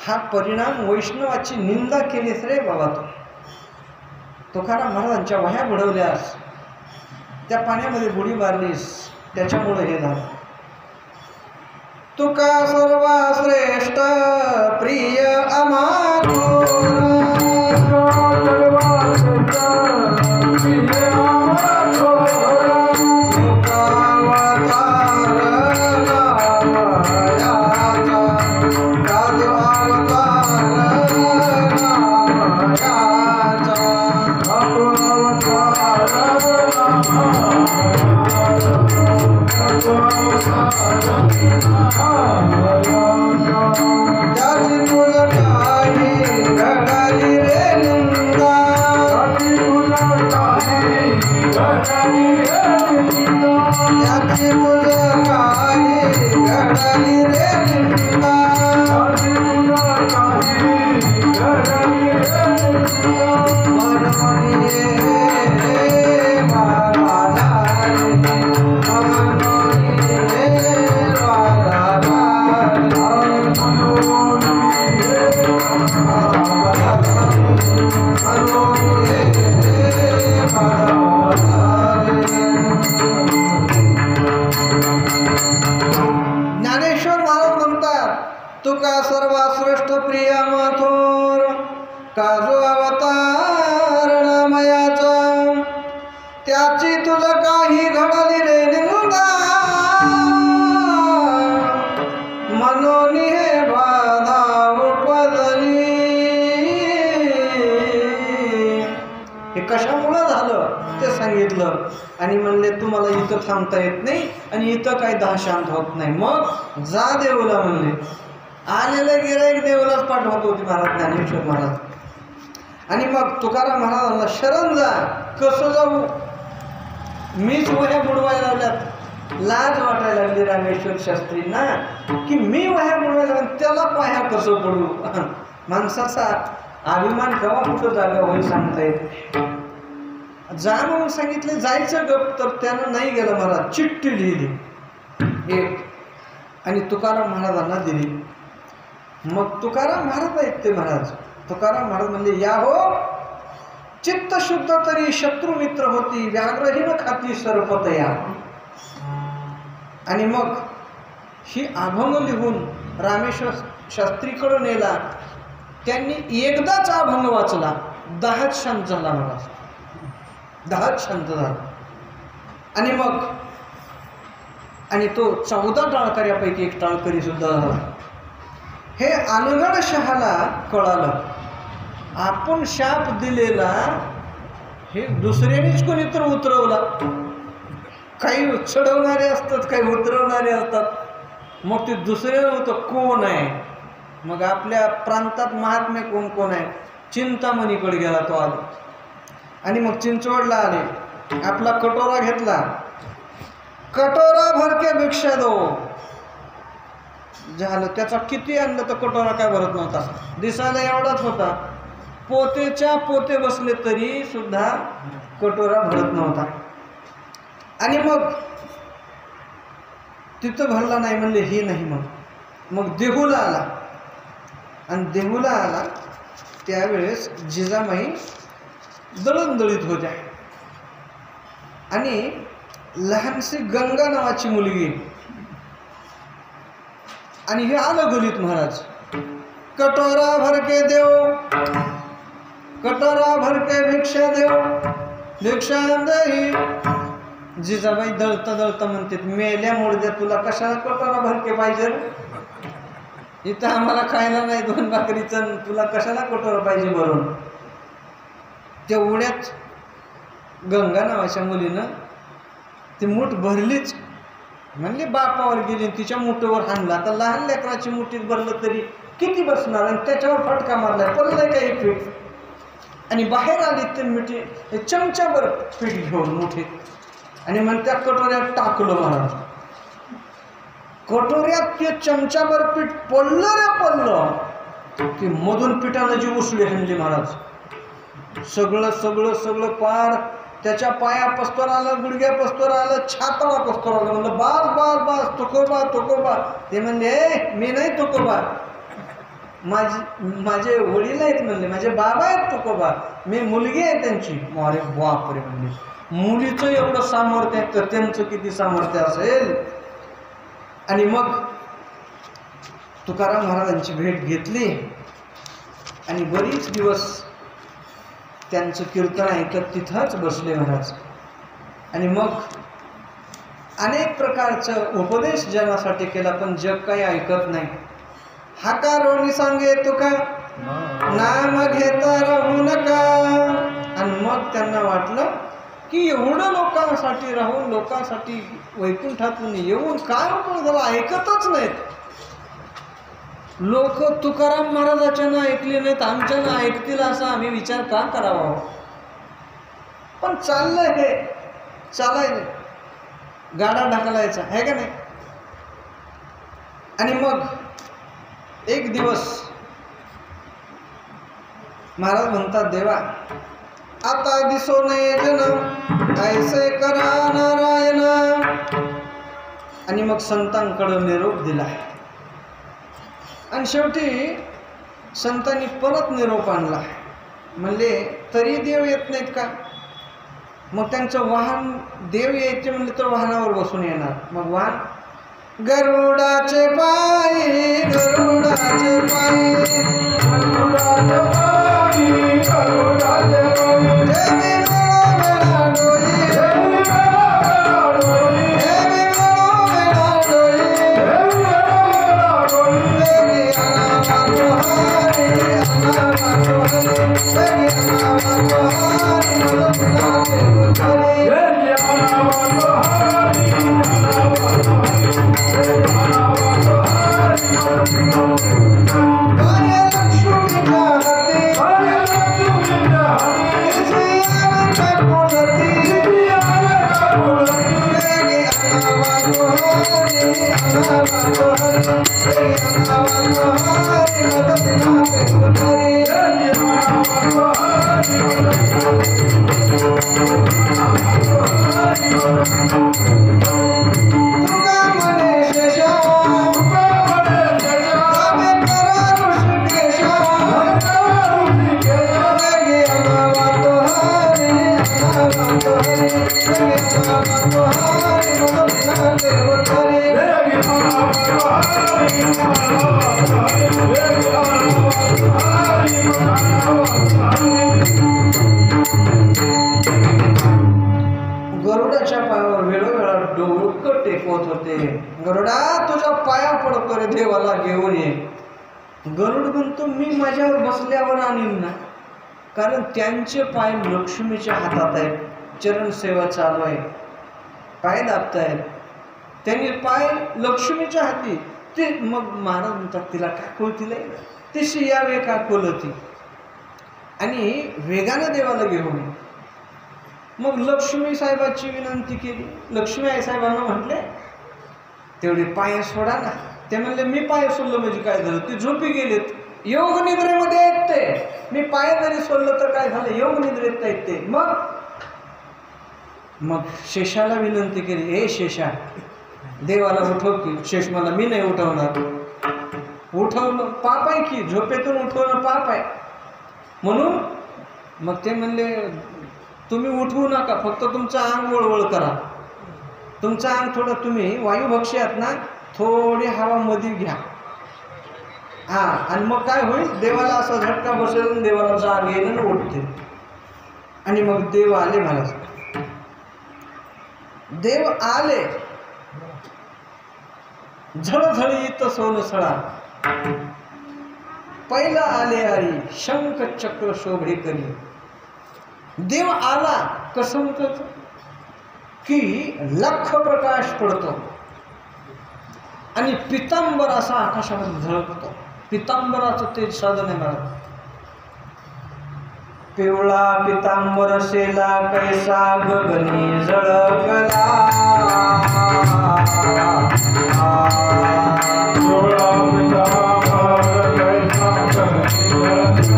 हा परिणाम वैष्णवाची निंदा केलीस रे बाबा तू. तुकाराम महाराजांच्या वह्या बुडवल्यास, त्या पाण्यामध्ये बुडी मारलीस, त्याच्यामुळे हे झालं. तुका सर्वश्रेष्ठ प्रिय अमातुर, ज्ञानेश्वर महाराज म्हणतात, तुका सर्वश्रेष्ठ प्रिय मथुर काजो अवतार नामयाचा, त्याची तुझ काही घडली रे निंदा, मनोनी हे बाधा उपजली. हे कशामुळं झालं ते सांगितलं आणि म्हणले तुम्हाला इथं थांबता येत नाही आणि इथं काही शांत होत नाही, मग जा देऊला म्हणले. आलेलं गिराईक देऊलाच पाठवत होती महाराज ज्ञानेश्वर महाराज. आणि मग तुकाराम महाराजांना शरण जा. कसं जाऊ, मीच वह्या बुडवायला लावल्यात. लाज वाटायला लागली रामेश्वर शास्त्रींना की मी वह्या बुडवायला त्याला पाया कसं पडू. माणसाचा अभिमान केव्हा कुठं जागा होईल सांगता येत. जा म्हणून सांगितले, जायचं गप, तर त्यानं नाही गेलं महाराज. चिठ्ठी लिहिली एक आणि तुकाराम महाराजांना दिली. मग तुकाराम महाराज ऐकते महाराज. तुकाराम महाराज म्हणले, या हो चित्त शुद्ध तरी शत्रू मित्र होती, व्याघ्रहीन खाती सर्पतया. आणि मग ही अभंग लिहून रामेश्वर शास्त्रीकडे नेला. त्यांनी एकदाच अभंग वाचला, 10च शांत झाला महाराज. 10च शांत झाला. आणि मग आणि तो 14 टाळकऱ्यापैकी एक टाळकरी सुद्धा झाला. हे अनगढ शहाला कळालं, आपण शाप दिलेला हे दुसऱ्यानेच कोणीतर उतरवला. काही चढवणारे असतात, काही उतरवणारे असतात. मग ते दुसरे होतं कोण आहे. मग आपल्या प्रांतात महात्मे कोण कोण आहे. चिंतामणीकडे गेला तो आला आणि मग चिंचवडला आले. आपला कटोरा घेतला, कटोरा भरके भिक्षा दो. झालं. त्याचा किती आणलं तर कटोरा काय भरत नव्हता. दिसायला एवढाच होता. पोतेच्या पोते बसले तरी सुद्धा कटोरा भरत नव्हता. आणि मग तिथं भरला नाही म्हणले ही नाही. मग देहूला आला आणि देहूला आला त्यावेळेस जिजामाई दळणदळीत होत्या आणि लहानशी गंगा नावाची मुलगी आणि हे आलं गलीत महाराज. कटोरा भरके देव, कटोरा भरके भिक्षा देव, भिक्षा दही. जिजाबाई दळता दळता म्हणते, मेल्या मोडद्या तुला कशाला कटोरा भरके पाहिजे. इथं आम्हाला खायला नाही 2 भाकरीचं, तुला कशाला कटोरा पाहिजे भरून. तेवढ्यात गंगा नावाच्या मुलीनं ती मूठ भरलीच. म्हणली बापावर गेली, तिच्या मुठीवर हाणला. तर लहान लेकराची मुठीत भरलं तरी किती बसणार आणि त्याच्यावर फटका मारलाय, पडलंय काही पीठ. आणि बाहेर आली ते मिठी चमच्यावर पीठ घेऊन मुठीत आणि मग त्या कटोऱ्यात टाकलं महाराज. कटोऱ्यात ते चमच्यावर पीठ पडलं रे पडलं की मधून पिठानं जी उसळी हाणली महाराज. सगळं सगळं सगळं पार त्याच्या पाया पस्तोर आलं, गुडघ्या पस्तोर आलं, छाताला पस्तोर आलं. म्हणलं बास बास बास, तुकोबा तुकोबा. ते म्हणले मी नाही तुकोबा, माझे वडील आहेत म्हणले, माझे बाबा आहेत तुकोबा, मी मुलगी आहे त्यांची. अरे बापरे म्हणले, मुलीचं एवढं सामर्थ्य आहे तर त्यांचं किती सामर्थ्य असेल. आणि मग तुकाराम महाराजांची भेट घेतली आणि बरीच दिवस त्यांचं कीर्तन ऐकत तिथंच बसले महाराज. आणि मग अनेक प्रकारचं उपदेश जनासाठी केला, पण जग काही ऐकत नाही. हाका रोणी सांगे तुका नाम घेता राहू नका. आणि मग त्यांना वाटलं की एवढं लोकांसाठी राहून, लोकांसाठी वैकुंठातून येऊन काय उपयोग झाला, ऐकतच नाहीत लोक. तुकाराम महाराजाच्या ना ऐकले नाहीत, आमच्या ना ऐकतील असा आम्ही विचार का करावा. पण चाललंय हे, चालायला गाडा ढकलायचा आहे का नाही. आणि मग एक दिवस महाराज म्हणतात, देवा आता दिसो नये जन ऐसे करा नारायण. आणि मग संतांकडे निरोप दिला. आणि शेवटी संतांनी परत निरोप आणला. म्हणले तरी देव येत नाहीत का. मग त्यांचं वाहन, देव यायचे म्हणले तर वाहनावर बसून येणार. मग वाहन गरुडाचे पायी, गरुडाचे पायी, गरुडाचे पायी, गरुडाचे पायी, गरुडाच्या पायावर वेळोवेळा डोकं टेकवत होते. गरुडा तुझ्या पाया पडतो रे, देवाला घेऊन ये. गरुड म्हणतो मी माझ्यावर बसल्यावर आणीन ना, कारण त्यांचे पाय लक्ष्मीच्या हातात आहेत. चरण सेवा चालू आहे, पाय दाबतायत, त्यांनी पाय लक्ष्मीच्या हाती. ते मग महाराज म्हणतात तिला का खोलतीला तिशी यावे का खोलती. आणि वेगानं देवाला घेऊन ये. मग लक्ष्मी साहेबाची विनंती केली. लक्ष्मी आई साहेबांना म्हटले तेवढे पाय सोडा ना. ते म्हणले मी पाय सोडलं म्हणजे काय झालं, ते झोपी गेलेत, योग निद्रेमध्ये आहेत ते. मी पाय जरी सोडलं तर काय झालं, योग निद्रेत आहेत ते. मग शेषाला विनंती केली, हे शेषा देवाला उठव की. शेष मला मी नाही उठवणार. उठवणं पाप आहे की, झोपेतून उठवणं पाप आहे. म्हणून मग ते म्हणले तुम्ही उठवू नका, फक्त तुमचं अंग वळवळ करा. तुमचं अंग थोडं, तुम्ही वायुभक्षी आहात ना, थोडी हवा मध्ये घ्या. आणि मग काय होईल, देवाला असा झटका बसेल, देवाला जाग येईल आणि उठते. आणि मग देव आले महाराज. देव आले, झळझळीत सोनसळा. पहिला आले हरी, शंख चक्र शोभे करी. देव आला कसं होतं की लख प्रकाश पडतो आणि पितांबर असा आकाशामध्ये झळकतो. पितांबराचं तेज साधन आहे महाराज. पिवळा पितांबर शेला कैसा गगनी झळकला. पिवळा पितांबर कैसा गगनी झळकला.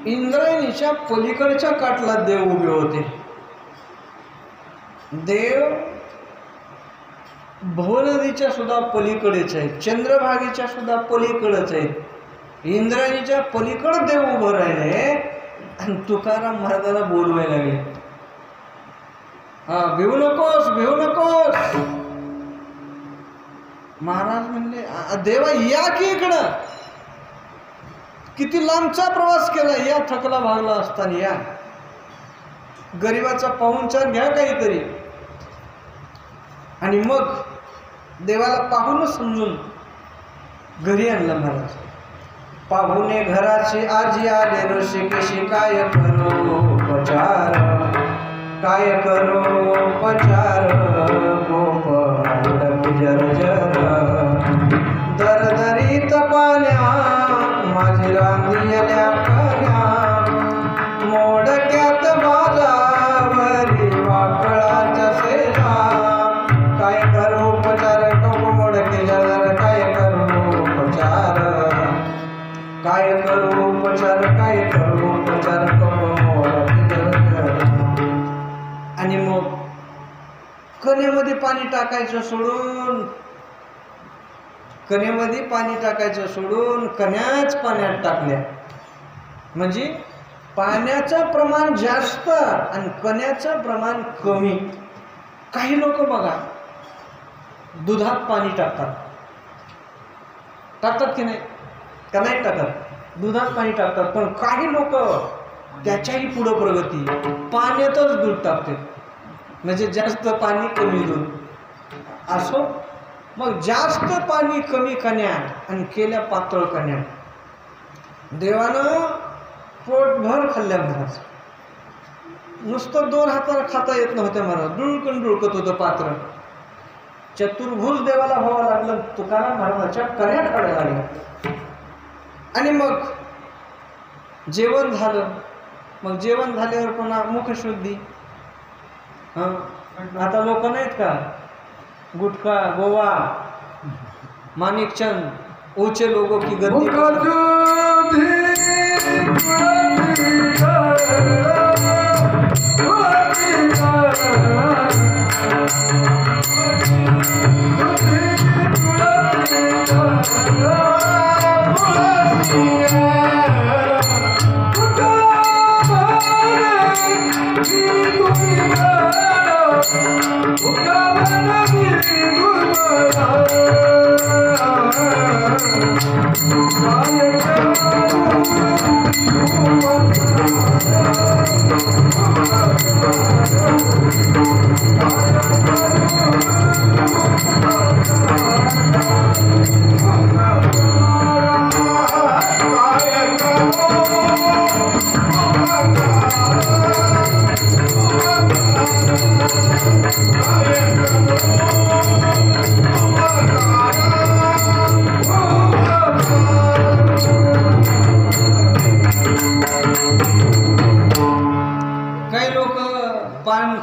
इंद्रायणीच्या पलीकडच्या काठला देव उभे होते. देव भवनदीच्या सुद्धा पलीकडेच आहेत, चंद्रभागेच्या सुद्धा पलीकडेच आहेत, इंद्रायणीच्या पलीकडे देव उभं राहिले. आणि तुकाराम महाराजाला बोलवायला लागले, भिवू नकोस, भिवू नकोस. महाराज म्हणले, देवा या की इकडं, किती लांबचा प्रवास केला, या थकला भागला असताना या, गरिबाचा पाहुणचार घ्या काहीतरी. आणि मग देवाला पाहूनच समजून घरी आणलं महाराज. पाहुणे घराचे आजी आले ऋषिकेशी, काय करो उपचार, काय करो उपचार, गोप जर्जर दरदरीत पाण्या, माझी रांदियल्या कन्या, मोडक्यात बाजावरी वाकळाच्या सेना, काय करू उपचार, गोप मोडके जर्जर, काय करू उपचार, काय करू उपचार, काय करू उपचार, गोप मोडके जर्जर. आणि मग कण्यामध्ये पाणी टाकायचं सोडून, कण्यामध्ये पाणी टाकायचं सोडून कण्याच पाण्यात टाकल्या. म्हणजे पाण्याचं प्रमाण जास्त आणि कण्याचं प्रमाण कमी. काही लोक बघा दुधात पाणी टाकतात, टाकतात की नाही, का नाही टाकत, दुधात पाणी टाकतात. पण काही लोक त्याच्याही पुढं प्रगती, पाण्यातच दूध टाकते, म्हणजे जास्त पाणी कमी दूध. असो मग जास्त पाणी कमी कण्यात आणि केल्या पातळ कण्यात. देवानं पोटभर खाल्ल्या महाराज. नुसतं 2 हाताला खाता येत नव्हतं महाराज, डुळकन डुळकत होतं पात्र. चतुर्भुज देवाला व्हावं लागलं, तुकाराम महाराजाच्या कण्या काढायला लागल्या. आणि मग जेवण झालं. मग जेवण झाल्यावर पुन्हा मुखशुद्धी. आता लोक नाहीत का गुटखा, गोवा, माणिकचंद, ऊंचे लोगों की गद्दी,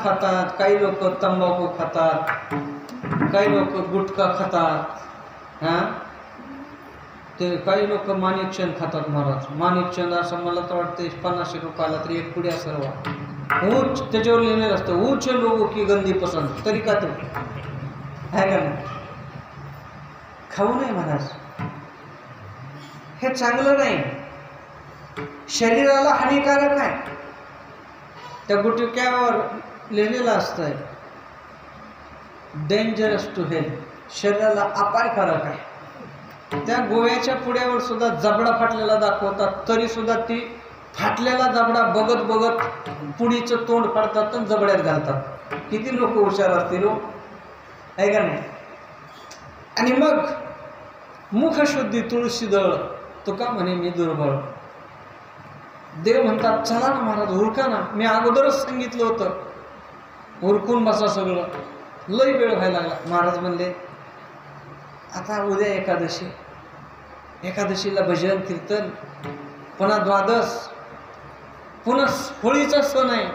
खातात, काही लोक तंबाखू खातात, काही लोक गुटखा खातात, ते काही लोक माणिकचंद खातात महाराज. माणिकचंद असं मला तर वाटतं 50 रुपयाला तरी एक पुड्या सर्व ऊंच, त्याच्यावर लिहिलेलं असतं ऊंचे लोगों की गंदी पसंत. तरी का ते आहे का नाही, खाऊ नये महाराज, हे चांगलं नाही, शरीराला हानिकारक आहे. त्या गुटख्यावर लिहिलेलं असतंय डेंजरस टू हेल्थ, शरीराला अपायकारक आहे. त्या गोव्याच्या पुड्यावर सुद्धा जबडा फाटलेला दाखवतात, तरी सुद्धा ती फाटलेला जबडा बघत बघत पुडीचं तोंड फाडतात आणि जबड्यात घालतात. किती लोक हुशार असतील आहे का नाही. आणि मग मुखशुद्धी, तुळशी दळ, तुका म्हणे मी दुर्बळ. देव म्हणतात चला ना महाराज उरका ना, मी अगोदरच सांगितलं होतं उरकून बसा सगळं. लई वेळ व्हायला लागला. महाराज म्हणले आता उद्या एकादशी, एकादशीला भजन कीर्तन, पुन्हा द्वादश, पुन्हा होळीचा सण आहे,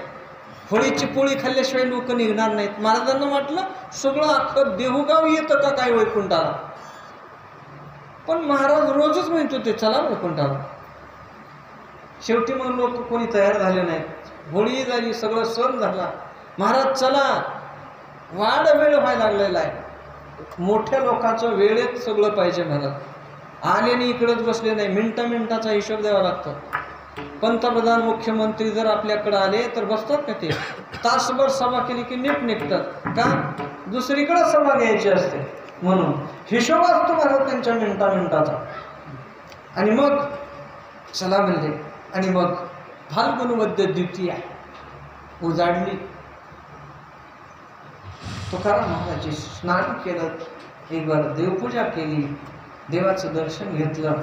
होळीची पोळी खाल्ल्याशिवाय लोक निघणार नाहीत. महाराजांना वाटलं सगळं अख्खं देहुगाव येतं का काय वैकुंठाला, पण महाराज रोजच म्हणत होते चला वैकुंठाला. शेवटी मग लोक कोणी तयार झाले नाहीत. होळी झाली, सगळं सण झाला. महाराज चला, वाढ वेळ व्हायला लागलेला आहे. मोठ्या लोकांचं वेळेत सगळं पाहिजे. महाराज आले नाही, इकडंच बसले नाही, मिनटाचा हिशोब द्यावा लागतो. पंतप्रधान मुख्यमंत्री जर आपल्याकडे आले तर बसतात का ते? तासभर सभा केली की नीट निघतात का? दुसरीकडे सभा घ्यायची असते म्हणून हिशोब असतो महाराज त्यांच्या मिनटाचा. आणि मग चला म्हणले, आणि मग फाल्गुनवद्य द्वितीया उजाडली. तुकाराम महाराजांची स्नान केलं, एक बार देवपूजा केली, देवाचं दर्शन घेतलं,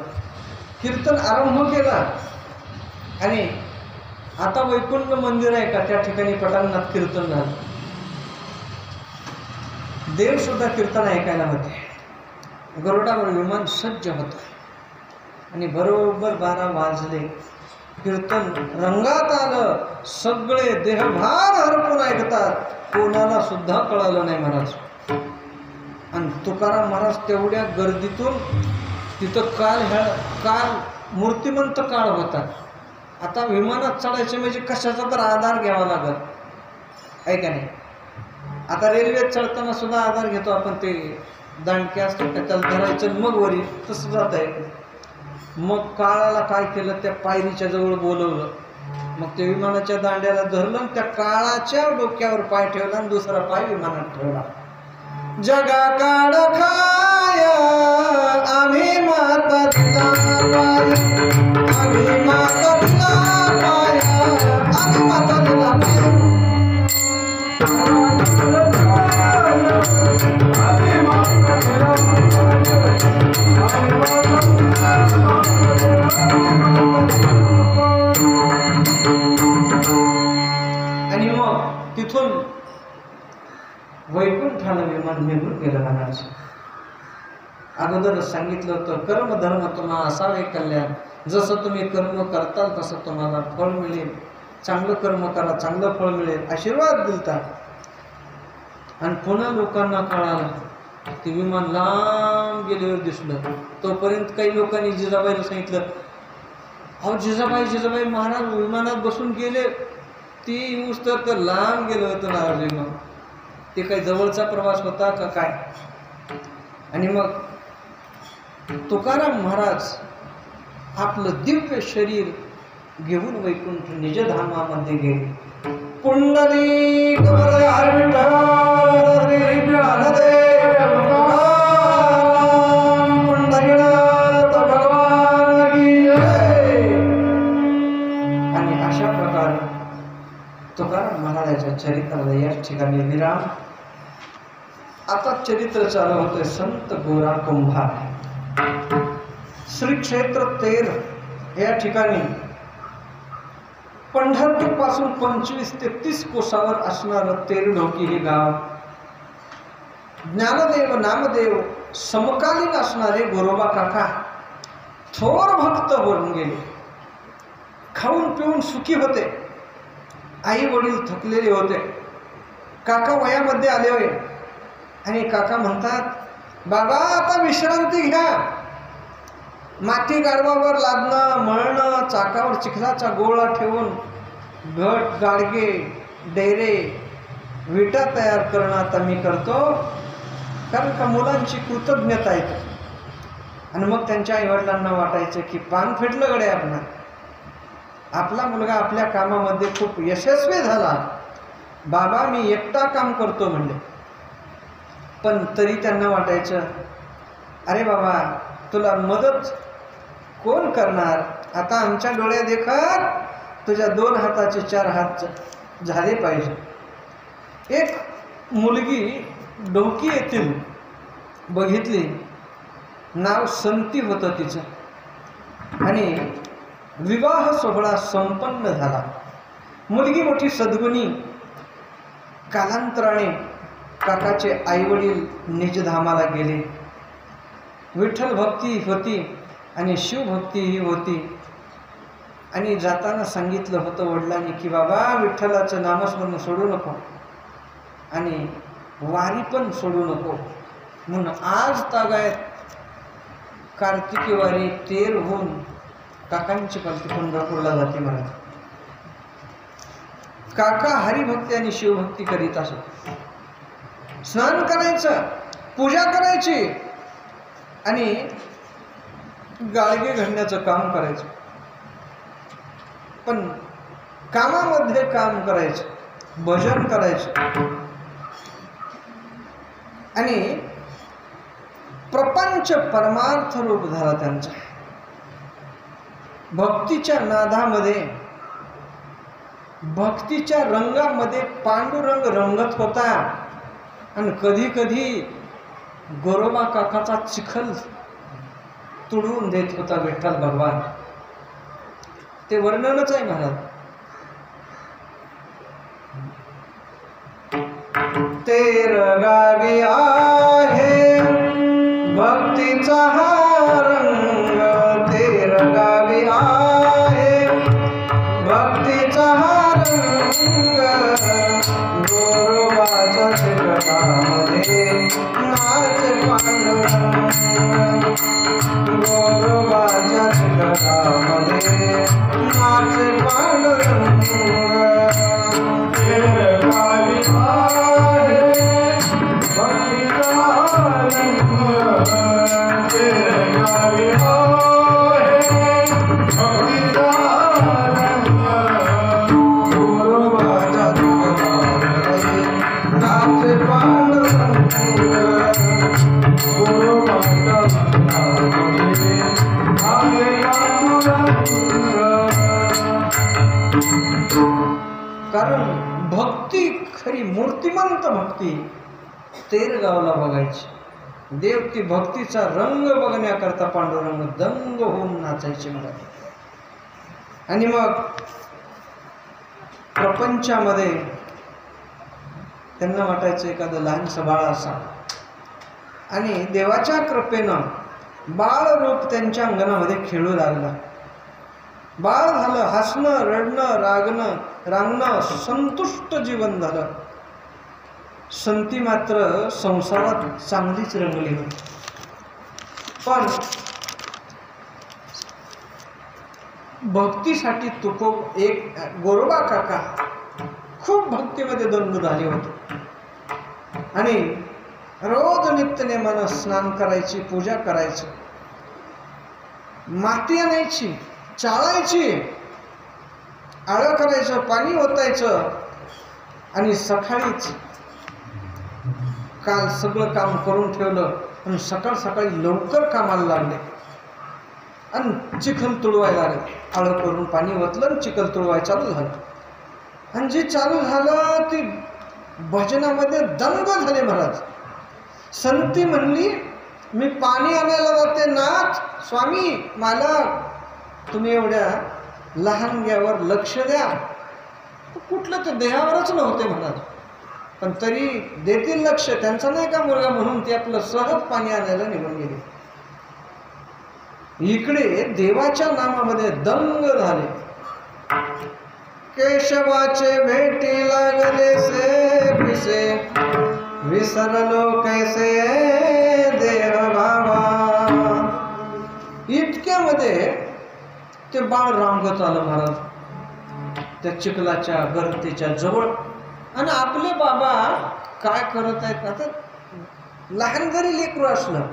कीर्तन आरंभ केला. आणि आता वैकुंठ मंदिर आहे का त्या ठिकाणी पटांगणात कीर्तन झालं. देव सुद्धा कीर्तन ऐकायला होते. गरुडावर विमान सज्ज होतं आणि बरोबर 12 वाजले, कीर्तन रंगात आलं. सगळे देहभार हरपून ऐकतात, कोणाला सुद्धा कळालं नाही महाराज. आणि तुकाराम महाराज तेवढ्या गर्दीतून तिथं काल मूर्तिमंत काळ होता. आता विमानात चढायचे म्हणजे कशाचा तर आधार घ्यावा लागल, आहे का नाही? आता रेल्वेत चढताना सुद्धा आधार घेतो आपण, ते दांडके असतात का त्याला धरायचं मग वरी, तसं जात आहे. मग काळाला काय केलं, त्या पायरीच्या जवळ बोलवलं. मग ते विमानाच्या दांड्याला धरलं, त्या काळाच्या डोक्यावर पाय ठेवला आणि दुसरा पाय विमानात ठेवला. जगा काळ खाया आम्ही माततला पाया, आम्ही माततला पाया, आम्ही माततला पाया. आणि मग तिथून वैकुंठाला विमान निघून गेलं महाराज. अगोदरच सांगितलं होतं, कर्म धर्म तुम्हा असावे कल्याण. जसं तुम्ही कर्म करताल तसं तुम्हाला फळ मिळेल. चांगलं कर्म करा, चांगलं फळ मिळेल, आशीर्वाद दिलता. आणि पुन्हा लोकांना कळालं, ते विमान लांब गेल्यावर दिसलं. तोपर्यंत काही लोकांनी जिजाबाईला सांगितलं, अहो जिजाबाई महाराज विमानात बसून गेले. ती येऊस तर लांब गेलं होतं महाराज विमान. ते काही जवळचा प्रवास होता का काय? आणि मग तुकाराम महाराज आपलं दिव्य शरीर घेऊन वैकुंठ निजधामामध्ये गेले. पुंडलिक आणि अशा प्रकारे तुकाराम महाराजांच्या चरित्राला या ठिकाणी विराम. आता चरित्र चालू होते संत गोरा कुंभार. श्री क्षेत्र तेर या ठिकाणी पंढरपूर पासून 25 ते 30 कोसावर असणारं तेरढोकी हे गाव. ज्ञानदेव नामदेव समकालीन असणारे गोरोबा काका थोर भक्त बनून गेले. खाऊन पिऊन सुखी होते. आई वडील थकलेले होते. काका वयामध्ये आले होते आणि काका म्हणतात, बाबा आता विश्रांती घ्या. माती गाडवावर लादणं, मळणं, चाकावर चिखलाचा गोळा ठेवून घट, गाडगे, डेरे, विटा तयार करणं आता मी करतो, कारण का मुलांची कृतज्ञता येते. आणि मग त्यांच्या आईवडिलांना वाटायचं की पान फेटलं गडे आपला मुलगा आपल्या कामामध्ये खूप यशस्वी झाला. बाबा मी एकटा काम करतो म्हणले. पण तरी त्यांना वाटायचं, अरे बाबा तुला मदत कोण करणार? आता आमच्या डोळ्या देखत तुझ्या 2 हाताचे 4 हात झाले पाहिजे. एक मुलगी डोकी येथील बघितली, नाव संती होतं तिचं, आणि विवाह सोहळा संपन्न झाला. मुलगी मोठी सद्गुणी. कालांतराने काकाचे आईवडील निजधामाला गेले. विठ्ठल भक्ती होती आणि शिवभक्तीही होती. आणि जाताना सांगितलं होतं वडिलांनी की बाबा विठ्ठलाचं नामस्मरण सोडू नको आणि वारी पण सोडू नको. म्हणून आज तागायत कार्तिकी वारी तेरहून काकांची पालखी पंढरपूरला जाते महाराज. काका हरिभक्ती आणि शिवभक्ती करीत असत. स्नान करायचं, पूजा करायची आणि गाडगे घडण्याचं काम करायचं. पण कामामध्ये काम करायचं, भजन करायचं आणि प्रपंच परमार्थ रूप झाला त्यांचा. भक्तीच्या नादामध्ये, भक्तीच्या रंगामध्ये पांडुरंग रंगत होता आणि कधी कधी गोरोबा काकाचा चिखल तुडवून देत होता विठ्ठल भगवान. ते वर्णनच आहे महाराज. तेर गावी आहे भक्तीचा हा रंग, तेर गावी आहे भक्तीचा हा रंग, गोरोबाच्या चिकटामध्ये नाच पांडुरंग, गोरोबाच्या चिकटामध्ये नाच पांडुरंग. तेर गावी आहे भक्तीचा रंग, तेर गावी आहे भक्तीचा रंग, गोरोबाच्या चिकटामध्ये नाच पांडुरंग, गोरोबाच्या चिकटामध्ये नाच पांडुरंग. कारण भक्ती खरी मूर्तिमंत भक्ती तेरगावला बघायची. देव ती भक्तीचा रंग बघण्याकरता पांडुरंग दंग होऊन नाचायचे मला. आणि मग प्रपंचामध्ये त्यांना वाटायचं एखादं लहानसं बाळ असा, आणि देवाच्या कृपेनं बाळ रूप त्यांच्या अंगणामध्ये खेळू लागलं. बाळ झालं, हसणं, रडणं, रांगणं संतुष्ट जीवन झालं. संती मात्र संसारात चांगलीच रंगली होती. पण भक्तीसाठी एक गोरोबा काका खूप भक्तीमध्ये दंग झाले होते आणि रोज नित्यनेमानं स्नान करायची, पूजा करायची, माती आणायची, चाळायची, आळं करायचं, पाणी ओतायचं आणि सकाळीच काल सगळं काम करून ठेवलं आणि सकाळ सकाळी लवकर कामाला लागले आणि चिखल तुडवायला लागले. आळं करून पाणी ओतलं आणि चिखल तुडवाय चालू झालं. आणि जे चालू झालं ते भजनामध्ये दंग झाले महाराज. संती म्हणली, मी पाणी आणायला जाते नाथ. स्वामी मालक तुम्ही एवढ्या लहानग्यावर लक्ष द्या. कुठलं ते देहावरच नव्हते महाराज, पण तरी देतील लक्ष. त्यांचा नाही का मुलगा म्हणून ते आपलं सहज पाणी आणायला निघून गेले. इकडे देवाच्या नामामध्ये दंग झाले. केशवाचे भेटी लागले से पिसे, विसरलो कैसे देह भावा. इतक्यामध्ये ते बाळ रांगत आलं महाराज त्या चिखलाच्या गर्तेच्या जवळ. आणि आपले बाबा काय करत आहेत. आता लहान जरी लेकरू असलं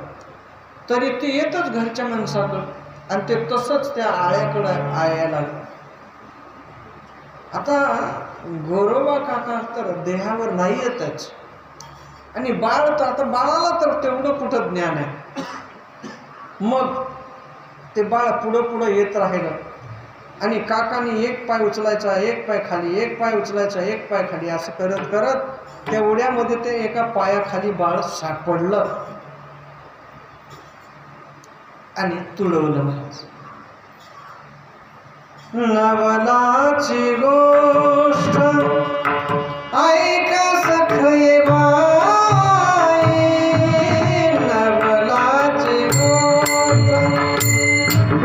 तरी ते येतच घरच्या माणसाकडं आणि ते तसंच त्या आळ्याकडं यायला लागलं. आता गोरोबा काका तर देहावर नाही येतच आणि बाळ तर आता बाळाला तर तेवढं कुठं ज्ञान आहे. मग ते बाळ पुढं पुढं येत राहिलं आणि काकाने एक पाय उचलायचा, एक पाय खाली, एक पाय उचलायचा, एक पाय खाली, असं करत करत त्या उड्यामध्ये ते एका पायाखाली बाळ सापडलं आणि तुडवलं महाराज. नवलाची गोष्ट ऐक सखये बाई, नवलाची गोष्ट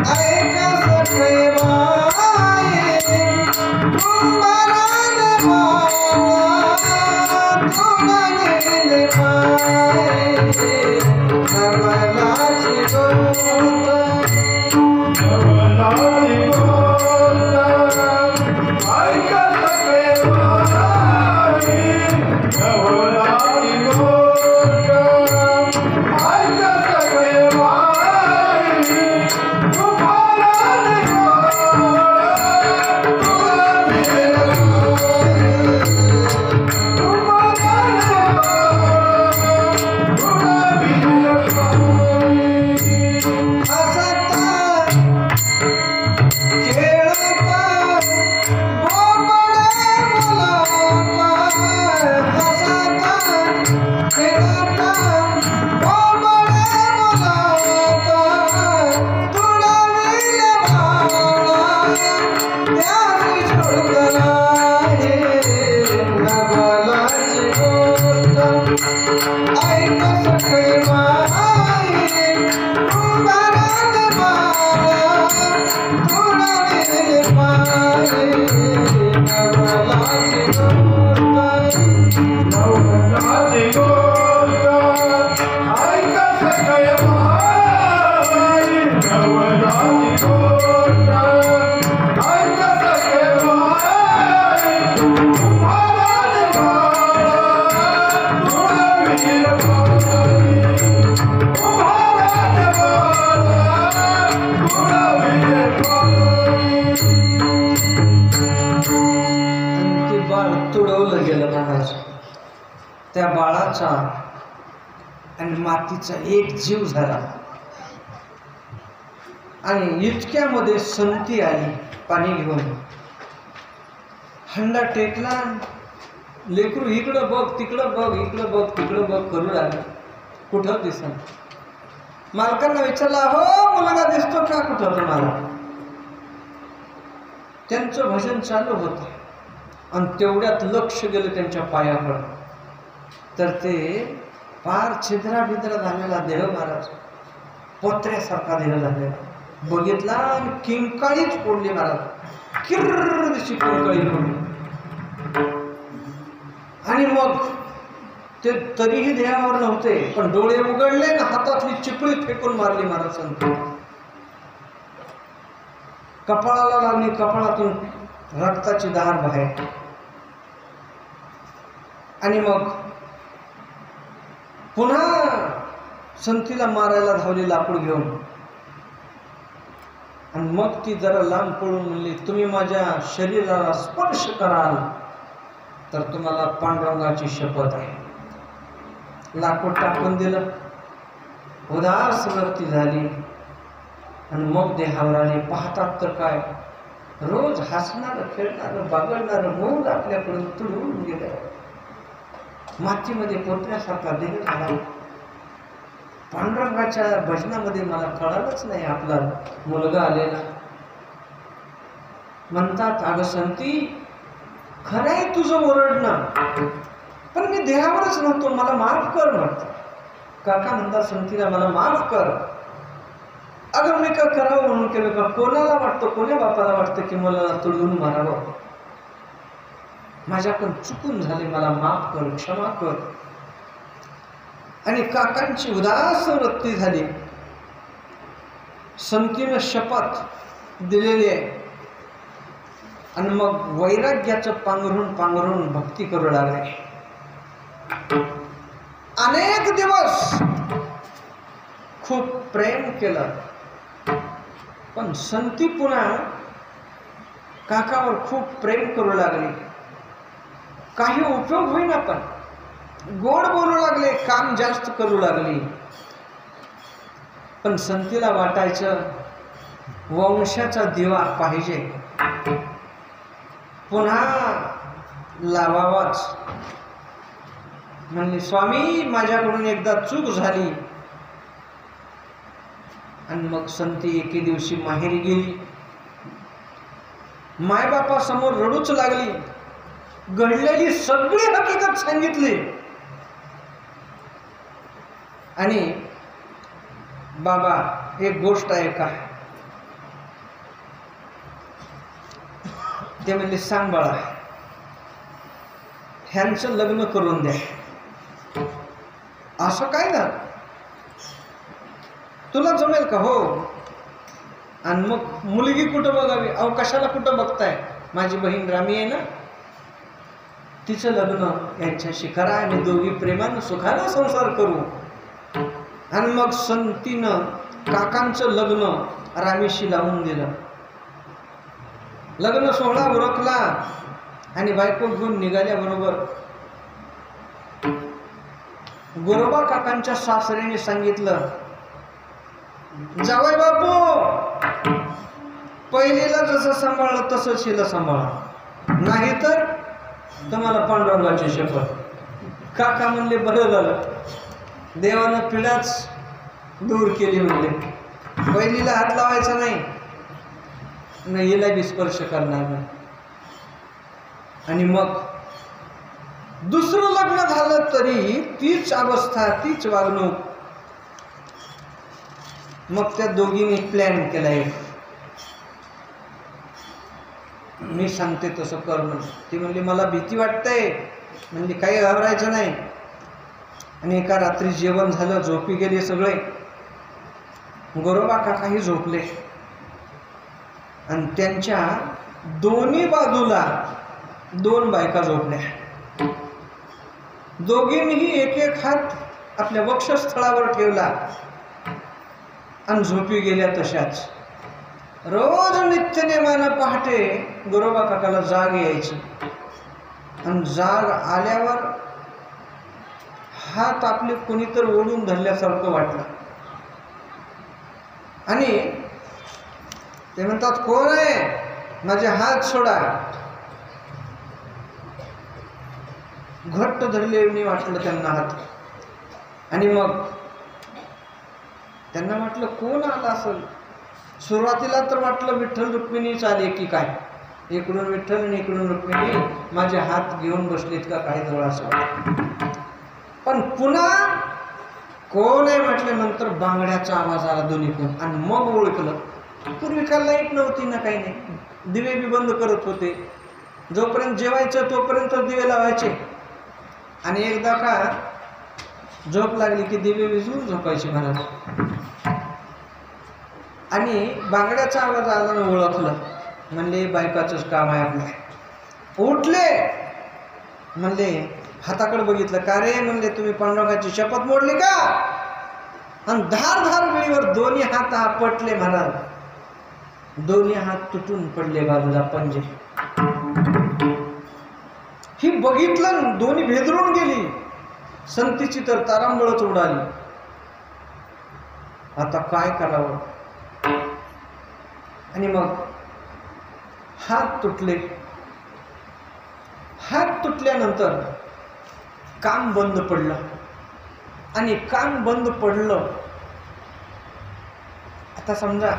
ऐक सखये बाई, कुंभारान तुडवले बाई, नवलाची गोष्ट ऐक सखई माई कुंभारान बाळा तुळाले पाय नवलाची गोष्ट नवलाची गोष्ट ऐक सखई माई नवलाची गोष्ट ऐक सखई माई कुंभारान बाळ तुडवलं गेलं महाराज. त्या बाळाचा आणि मातीचा एक जीव झाला. आणि इतक्यामध्ये संती आली पाणी घेऊन. हंडा टेकला. लेकरू इकडं बघ तिकडं बघ इकडं बघ तिकडं बघ करू लागलं. कुठं दिसत. मालकांना विचारला, हो मुलगा दिसतो का कुठं तुम्हाला? त्यांचं भजन चालू होतं आणि तेवढ्यात लक्ष गेलं त्यांच्या पायाकडं. तर ते फार छिद्राभिद्रा झालेला देह महाराज, पोत्र्यासारखा देह झालेला बघितला आणि किंकाळीच फोडली महाराज. किर्र दिशी किंकाळी फोडली. आणि मग ते तरीही देहावर नव्हते, पण डोळे उघडले ना हातातली चिपळी फेकून मारली महाराज. संत कपाळाला लागली. कपाळातून रक्ताची धार बाहेर. आणि मग पुन्हा संतीला मारायला धावली लाकूड घेऊन. आणि मग ती जरा लांब पळून म्हणली, तुम्ही माझ्या शरीराला स्पर्श कराल तर तुम्हाला पांडुरंगाची शपथ आहे. लाकूड टाकून दिलं. उदास वृत्ती झाली आणि मग देहावर आली. पाहतात तर काय, रोज हसणारं खेळणारं बागडणारं मूल आपल्याकडून तुडवून गेलं. मातीमध्ये पोत्र्यासारखा देह झाला. पांडुरंगाच्या भजनामध्ये मला कळालंच नाही आपला मुलगा आलेला. म्हणतात, अगं संती, खरं आहे तुझं ओरडणं, पण मी देहावरच नव्हतो, मला माफ कर म्हणतात. काका म्हणतात संतीला, मला माफ कर. अगं मी का करावं म्हणून केलं का? कोणाला वाटतं, कोण्या बापाला वाटतं की मला तुडवून मारावं? माझ्याकडून चुकून झाले, मला माफ कर, क्षमा कर. आणि काकांची उदास वृत्ती झाली. संतीनं शपथ दिलेली आहे. आणि मग वैराग्याचं पांघरून पांघरून भक्ती करू लागले. अनेक दिवस खूप प्रेम केलं, पण संती पुन्हा काकावर खूप प्रेम करू लागली. काही उपयोग होईना, पण गोड बोलू लागले, काम जास्त करू लागली. पण संतीला वाटायचं वंशाचा दिवा पाहिजे, पुन्हा लावावाच. म्हणली, स्वामी माझ्याकडून एकदा चूक झाली. आणि मग संती एके दिवशी माहेरी गेली. मायबापासमोर रडूच लागली. घडलेली सगळी हकीकत सांगितली. आणि बाबा एक गोष्ट आहे का? ते म्हणले, सांग बाळा, ह्यांचं लग्न करून द्या. असं काय ना, तुला जमेल का? हो. आणि मग मुलगी कुठं बघावी? अहो कशाला कुठं बघताय? माझी बहीण रामी आहे ना, तिचं लग्न यांच्याशी करा आणि दोघी प्रेमानं सुखानं संसार करू. आणि मग संतीनं काकांचं लग्न रामीशी लावून दिलं. लग्न सोहळा उरकला आणि बायको घेऊन निघाल्याबरोबर गोरोबा काकांच्या सासऱ्याने सांगितलं, जावई बापू, पहिलीला जसं सांभाळलं तसंच हिला सांभाळा, नाहीतर तुम्हाला पांडुरंगाची शपथ. काका म्हणले, बरं झालं, देवानं पिढाच दूर केली. म्हणले, पहिलीला हात लावायचा नाही, हिला बी स्पर्श करणार नाही. आणि मग दुसरं लग्न झालं तरी तीच अवस्था, तीच वागणूक. मग त्या दोघींनी प्लॅन केला एक, मी सांगते तसं कर म्हणून. ती म्हणली मला भीती वाटतंय. म्हणजे काही घाबरायचं नाही. आणि एका रात्री जेवण झालं, झोपी गेले सगळे. गोरोबा काकाही झोपले आणि त्यांच्या दोन्ही बाजूला दोन बायका झोपल्या. दोघींनीही एक एक हात आपल्या वक्षस्थळावर ठेवला आणि झोपी गेल्या तशाच. रोज नित्यनेमानं पहाटे गोरोबा काकाला जाग यायची आणि जाग आल्यावर हात आपले कोणीतर ओढून धरल्यासारखं वाटलं. आणि ते म्हणतात कोण आहे, माझे हात सोडा. घट्ट धरले मी वाटलं त्यांना हात. आणि मग त्यांना वाटलं कोण आला असेल. सुरुवातीला तर वाटलं विठ्ठल रुक्मिणीच आले की काय. इकडून विठ्ठल आणि इकडून रुक्मिणी माझे हात घेऊन बसलेत का काय जवळ असं. पण पुन्हा कोण आहे म्हटल्यानंतर बांगड्याचा आवाज आला दोन्हीकडून. आणि मग ओळखलं. पूर्वी का लाईट नव्हती ना काही नाही, दिवे बी बंद करत होते. जोपर्यंत जेवायचं तोपर्यंत दिवे लावायचे. आणि एकदा का झोप लागली की दिवे विझवून झोपायचे महाराज. आणि बांगड्याचा आवाज आला ओळखलं. म्हणले बायकाचंच काम आहे आपलं. उठले. म्हणले हाताकडे बघितलं. का रे म्हणले तुम्ही पांडुरंगाची शपथ मोडली का. आणि धार धार वेळीवर दोन्ही हात आपटले महाराज. दोन्ही हात तुटून पडले बाजूला पंजे. ही बघितलं दोन्ही भेदरून गेली. संतीची तर तारांबळच उडाली. आता काय करावं. आणि मग हात तुटले. हात तुटल्यानंतर काम बंद पडलं. आणि काम बंद पडलं. आता समजा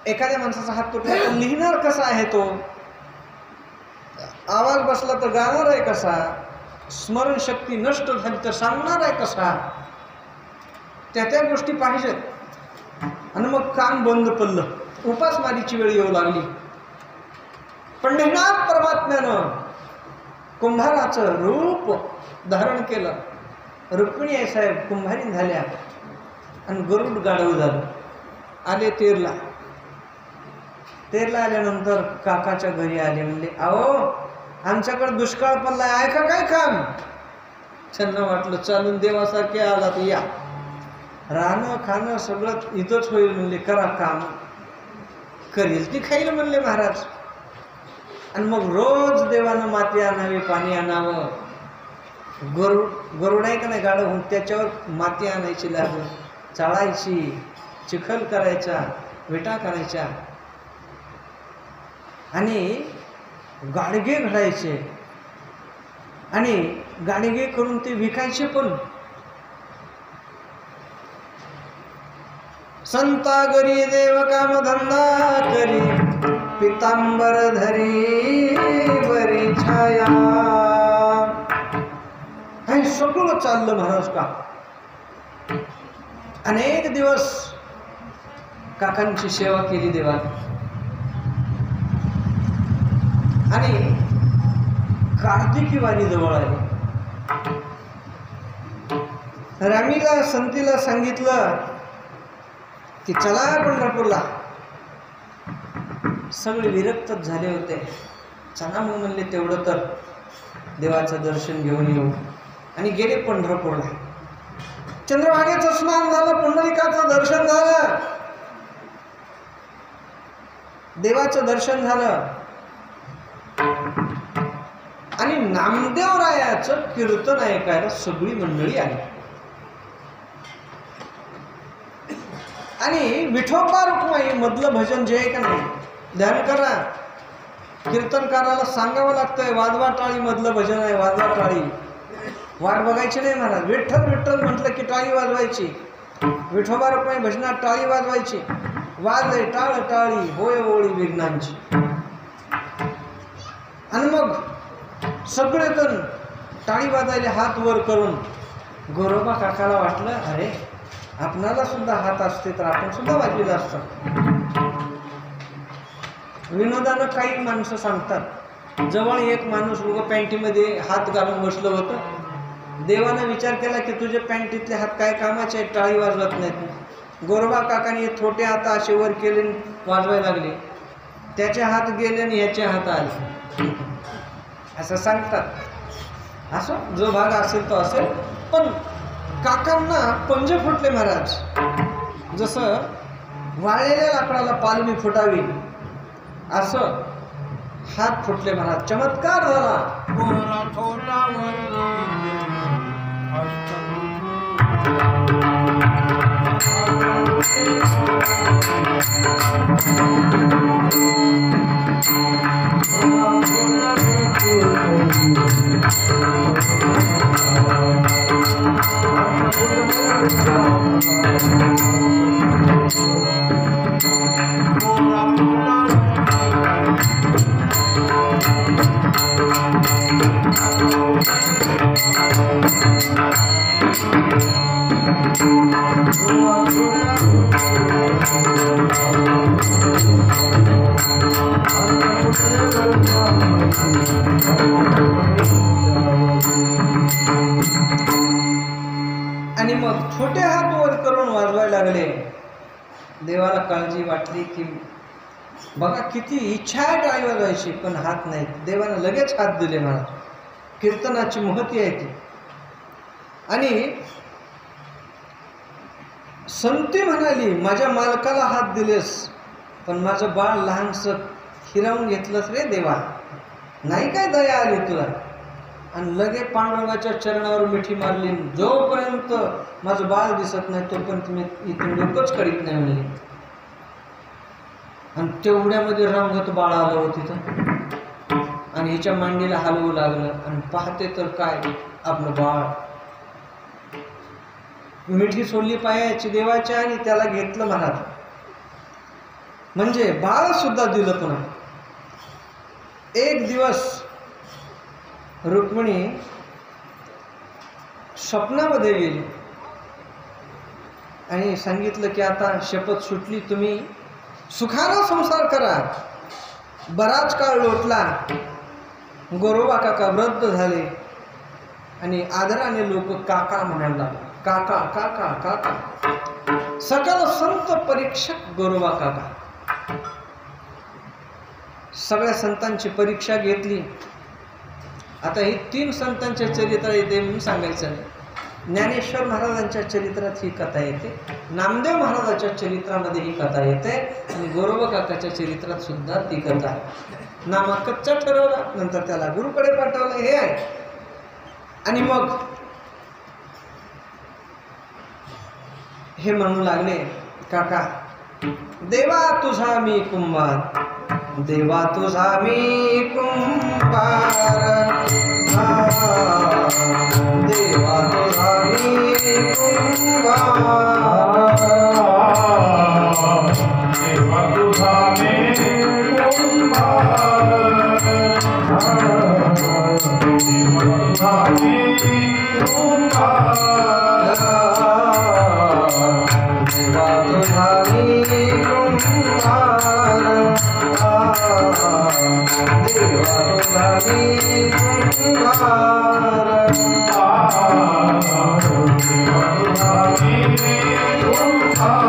एखाद्या माणसाचा हात तुटला तर लिहिणार कसा आहे तो. आवाज बसला तर गाणार आहे कसा. स्मरणशक्ती नष्ट झाली तर सांगणार आहे कसा. त्या गोष्टी पाहिजेत. आणि मग काम बंद पडलं. उपासमारीची वेळ येऊ लागली. पंढरीनाथ परमात्म्यानं कुंभाराचं रूप धारण केलं. रुक्मिणी आई साहेब कुंभारीन झाल्या आणि गरुड गाढव झालं. आले तेरला. तेरला आल्यानंतर काकाच्या घरी आले. म्हणले अहो आमच्याकडे दुष्काळ पडलाय, आहे का काय काम. त्यांना वाटलं चालून देवासारखे आला तर या. राहणं खाणं सगळं इथंच होईल. म्हणले करा काम. करील ती खाईल म्हणले महाराज. आणि मग रोज देवानं माती आणावी, पाणी आणावं. गरुड आहे का नाही गाढव, त्याच्यावर माती आणायची, लागून चाळायची, चिखल करायचा, विटा करायच्या आणि गाडगे घडायचे. आणि गाडगे करून ते विकायचे पण. संतागरी देव काम धंदा करी, पितांबर धरी बरी छाया. हे सगळं चाललं महाराज का. अनेक दिवस काकांची सेवा केली देवाने. आणि कार्तिकी वारी जवळ आली. रामीला संतीला सांगितलं की चला पंढरपूरला. सगळे विरक्तच झाले होते. चला मग म्हणले तेवढं तर देवाचं दर्शन घेऊन येऊ. आणि गेले पंढरपूरला. चंद्रभागेचं स्नान झालं, पुंडलिकाचं दर्शन झालं, देवाचं दर्शन झालं. आणि नामदेवरायाचं कीर्तन ऐकायला सगळी मंडळी आली. आणि विठोबा रुक्माई मधलं भजन जे आहे का नाही, ध्यान करा. कीर्तनकाराला सांगावं लागतंय वाजवा टाळी मधलं भजन आहे. वाजवा टाळी. वाट बघायची नाही महाराज. विठ्ठल विठ्ठल म्हटलं की टाळी वाजवायची. विठोबा रुक्माई भजनात टाळी वाजवायची. वाजले टाळ टाळी होय ओळी विघ्नांची. आणि मग सगळेजण टाळी वाजायला हात वर करून गोरोबा काकाला वाटलं, अरे आपणाला सुद्धा हात असते तर आपण सुद्धा वाजविला असतं. विनोदानं काही माणसं सांगतात, जवळ एक माणूस उगं पॅन्टीमध्ये हात घालून बसलं होतं. देवानं विचार केला की तुझे पॅन्टीतले हात काय कामाचे, टाळी वाजवत नाहीत. गोरोबा काकाने छोटे हात असे वर केले, वाजवायला लागले. त्याचे हात गेले आणि याचे हात आले असं सांगतात. असं जो भाग असेल तो असेल. पण काकांना पंजे फुटले महाराज. जसं वाळलेल्या लाकडाला पालवी फुटावी असं हात फुटले महाराज. चमत्कार झाला. आणि मग छोटे हात वर करून वाजवायला लागले. देवाला काळजी वाटली की बघा किती इच्छा आहे टाळी वाजवायची पण हात नाहीत. देवानं लगेच हात दिले महाराज. कीर्तनाची महती आहे ती. आणि संती म्हणाली, माझ्या मालकाला हात दिलेस पण माझं बाळ लहानसं हिरावून घेतलंस रे देवा, नाही काय दया आली तुला. आणि लगे पांडुरंगाच्या चरणावर मिठी मारली. जोपर्यंत माझं बाळ दिसत नाही तोपर्यंत मी इथून डोकंच करीत नाही म्हणले. आणि तेवढ्यामध्ये रामगत बाळ आलं होतं तिथं आणि हिच्या मांडीला हलवू लागलं. आणि पाहते तर काय, आपलं बाळ. मिठी सोडली पायाची देवाच्या आणि त्याला घेतलं महाराज. म्हणजे बाळ सुद्धा दिलं. पुन्हा एक दिवस रुक्मिणी स्वप्नामध्ये गेली आणि सांगितलं की आता शपथ सुटली, तुम्ही सुखानं संसार करा. बराच काळ लोटला. गोरोबा काका वृद्ध झाले आणि आदराने लोक काका म्हणायला लागले. काका काका काका. सकल संत परीक्षक गोरोबा काका. सगळ्या संतांची परीक्षा घेतली. आता ही 3 संतांच्या चरित्र येते म्हणून सांगायचं नाही. ज्ञानेश्वर महाराजांच्या चरित्रात ही कथा येते, नामदेव महाराजांच्या चरित्रामध्ये ही कथा येते आणि गोरोबा काकाच्या चरित्रात सुद्धा ती कथा आहे. नामा कच्चा ठरवला, नंतर त्याला गुरुकडे पाठवलं, हे आहे. आणि मग हे म्हणू लागले, काका देवा तुझा मी कुंभार, देवा तुझा मी कुंभार, देवा तुझा मी कुंभार, देवा तुझा मी कुंभार, देवा तुझा मी कुंभार, देवा तुझा मी कुंभार, देवा तुझा मी कुंभार,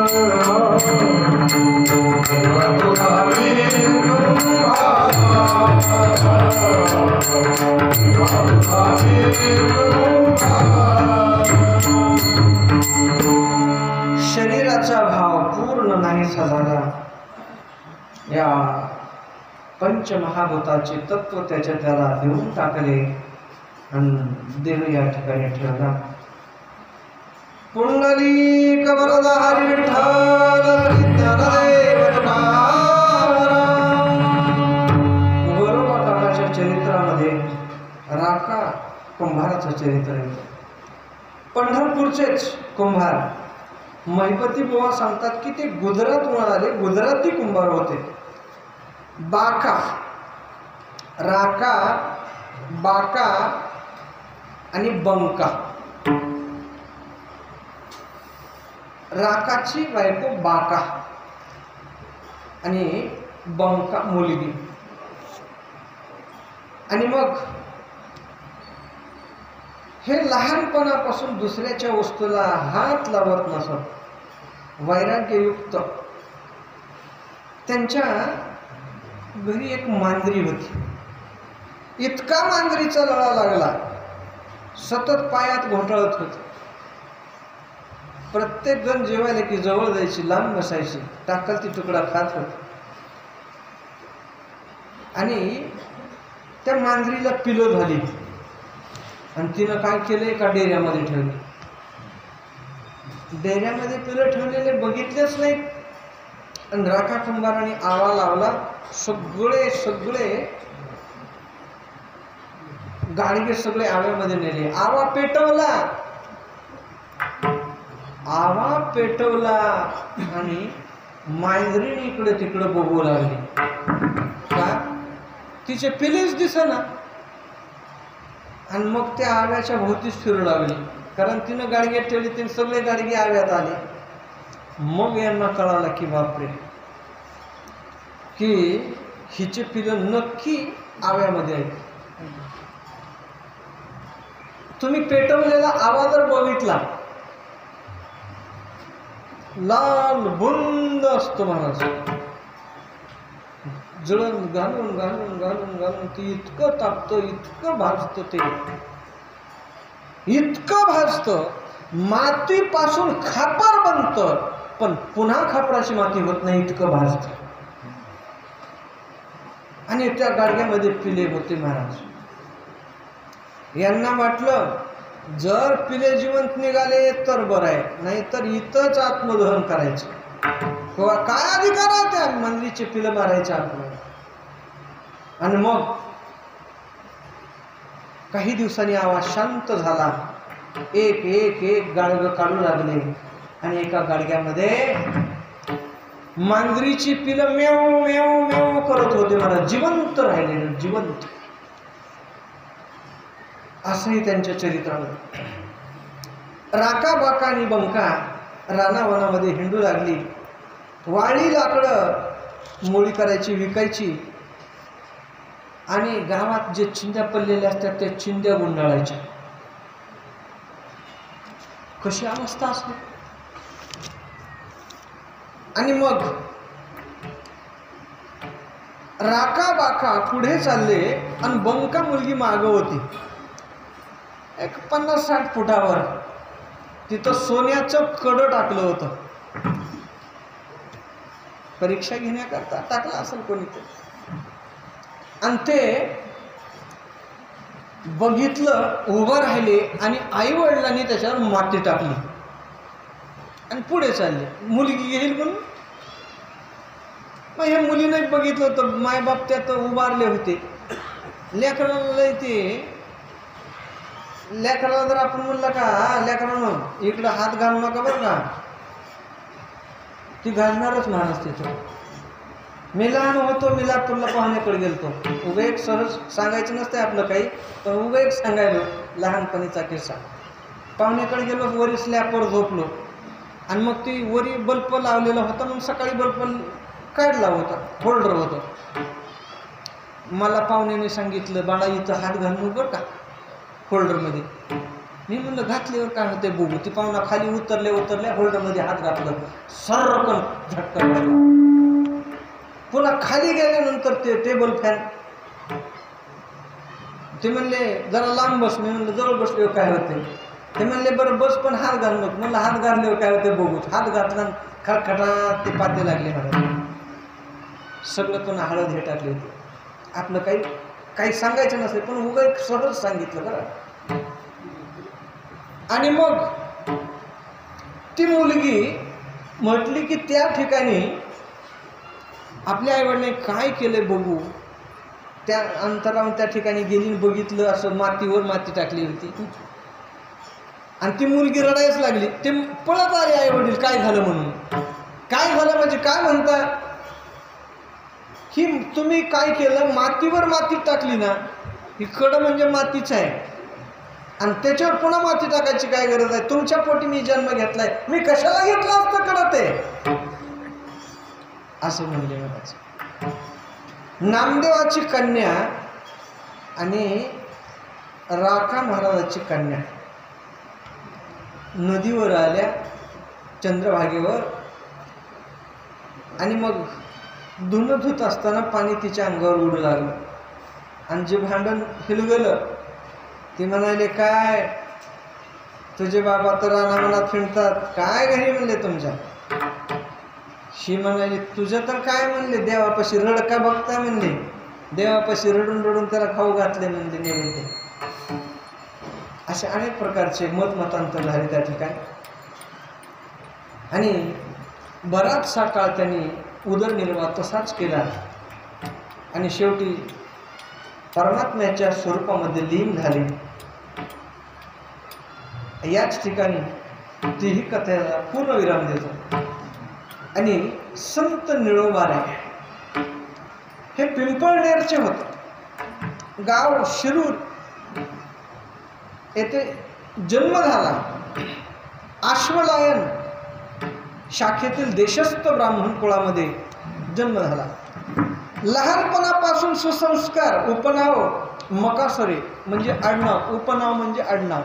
शरीराचा भाव पूर्ण नाहीसा झाला. या पंचमहाभूताचे तत्व त्याला देऊन टाकले आणि देव या ठिकाणी ठेवला. पुंडलिक वरद हरी विठ्ठल ज्ञानदेव गोरोबाकाकाच्या चरित्रामध्ये राका कुंभाराचं चरित्र आहे. पंढरपूरचेच कुंभार महिपती बुवा सांगतात की ते गुजरातहून आले, गुजराती कुंभार होते. बाका, राका, बाका आणि बंका. राकाची बायको बाका आणि बंका मुलगी. आणि मग हे लहानपणापासून दुसऱ्याच्या वस्तूला हात लावत नसत, वैराग्ययुक्त. त्यांच्या घरी एक मांजरी होती. इतका मांजरीचा लळा लागला, सतत पायात घोटाळत होती. प्रत्येक जण जेवायला की जवळ जायची, लांब बसायची, टाकल ती तुकडा खात होती. आणि त्या मांजरीला पिलं झाली आणि तिनं काय केलं, एका डेऱ्यामध्ये ठेवली. डेऱ्यामध्ये पिलं ठेवलेले बघितलेच नाहीत. आणि राखा कुंभाराने आवा लावला. सगळे गाडगे सगळे आव्यामध्ये नेले. आवा पेटवला आणि मांजरीने इकडे तिकडे बघू लागली. का तिचे पिलेच दिसेना. आणि मग त्या आव्याच्या भोवतीच फिरू लागली, कारण तिनं गाडग्यात ठेवली. तिने सगळे गाडगे आव्यात आले. मग यांना कळालं की बापरे, की हिचे पिलं नक्की आव्यामध्ये आहेत. तुम्ही पेटवलेला आवा जर बघितला, लाल बुंद असतो महाराज. जळण घालून ती इतकं तापतं, इतकं भाजतं, ते इतकं भाजतं, मातीपासून खापर बनतं, पण पुन्हा खापराची माती होत नाही, इतकं भाजतं. आणि त्या गाडग्यामध्ये पिले होते महाराज. यांना वाटलं जर पिले जिवंत निघाले तर बरं आहे, नाहीतर इथंच आत्मदहन करायचं. काय अधिकार आहे त्या मंदिरचे पिलं मारायचे आत्मदहन. आणि मग काही दिवसांनी आवाज शांत झाला. एक गाडगं काढू लागले आणि एका गाडग्यामध्ये मांजरीची पिलं मेव मेव मेव करत होते महाराज. जिवंत राहिलेलं, जिवंत. असंही त्यांच्या चरित्रामध्ये. राका, बाका आणि बंका रानावनामध्ये हिंडू लागली. वाळी लाकडं मोळी करायची, विकायची. आणि गावात जे चिंध्या पडलेल्या असतात त्या चिंध्या गुंडाळायच्या. कशी अवस्था असते. आणि मग राका बाका पुढे चालले आणि बंका मुलगी मागं होती. एक 50-60 फुटावर तिथं सोन्याचं कडं टाकलं होतं. परीक्षा घेण्याकरता टाकलं असेल कोणीतरी. आणि ते बघितलं, उभं राहिले आणि आई वडिलांनी त्याच्यावर माती टाकली आणि पुढे चालले. मुलगी घेईल म्हणून. मग ह्या मुलीने बघितलं तर मायबाप त्यात उभारले होते. लेकराला लेकराला जर आपण म्हणलं का लेकरानं इकडं हात घालू नका बरं का, ती घालणारच माणूस तिथं. मी लहान होतो, मी लातूरला पाहुण्याकडे गेलतो. उभं एक सहज सांगायचं नसतं आपलं काही, पण उभं एक सांगायलो लहानपणीचा किस्सा. पाहुण्याकडे गेलो, वरी स्लॅपवर झोपलो आणि मग ती वरी बल्ब लावलेला होता. मग सकाळी बल्ब काढला होता, होल्डर होतं. मला पाहुण्याने सांगितलं, बाळा इथं हात घालू बरं का होल्डरमध्ये. मी म्हणलं घातल्यावर काय होते बघू. ती पाहुणा खाली उतरल्या होल्डरमध्ये हात घातलं, सर्रकन झटका लागला. पुन्हा खाली गेल्यानंतर ते टेबल फॅन, ते म्हणले जरा लांब बस. मी म्हणलं जवळ बसल्यावर काय होते. ते म्हणले बरं बस पण हात घाल नको. म्हणलं हात घालल्यावर काय होते बघू. हात घातला, खटखटात ते पाते लागले मला. सगळं पुन्हा हळद हे टाकले होते. आपलं काही सांगायचं नसेल पण उगा एक सहज सांगितलं बरं. आणि मग ती मुलगी म्हटली की त्या ठिकाणी आपल्या आईवडिलांनी काय केलंय बघू. त्या अंतरावरून त्या ठिकाणी गेली, बघितलं, असं मातीवर माती टाकली होती. आणि ती मुलगी रडायच लागली. ते पळत आले आई वडील काय झालं म्हणून. काय झालं म्हणजे काय म्हणता, ही तुम्ही काय केलं, मातीवर माती टाकली ना, ही कडं म्हणजे मातीच आहे आणि त्याच्यावर पुन्हा माती टाकायची काय गरज आहे. तुमच्या पोटी मी जन्म घेतलाय, मी कशाला घेतला असतं कडं ते, असं म्हणले मला. नामदेवाची कन्या आणि राखा महाराजाची कन्या नदीवर आल्या, चंद्रभागेवर. आणि मग धुणं धुत असताना पाणी तिच्या अंगावर उडू लागलं आणि जे भांडण हिलगलं. ते म्हणाले काय तुझे बाबा तर रानावनात फिरतात, काय घरी म्हणले तुमच्या. शी म्हणाली तुझं तर काय म्हणले, देवापाशी रडका बघता म्हणले, देवापाशी रडून रडून त्याला खाऊ घातले म्हणले नैवेद्य. असे अनेक प्रकारचे मतमतांतर झाले त्या ठिकाणी. आणि बराचसा काळ त्यांनी उदरनिर्वाह तसाच केला आणि शेवटी परमात्म्याच्या स्वरूपामध्ये लीन झाले. याच ठिकाणी तीही कथेला पूर्णविराम देतो. आणि संत निळोबारे हे पिंपळनेरचे होते. गाव शिरूर येथे जन्म झाला. आश्वलायन शाखेतील देशस्थ ब्राह्मण कुळामध्ये जन्म झाला. लहानपणापासून सुसंस्कार. उपनाव मकासरे म्हणजे आडनाव, उपनाव म्हणजे आडनाव,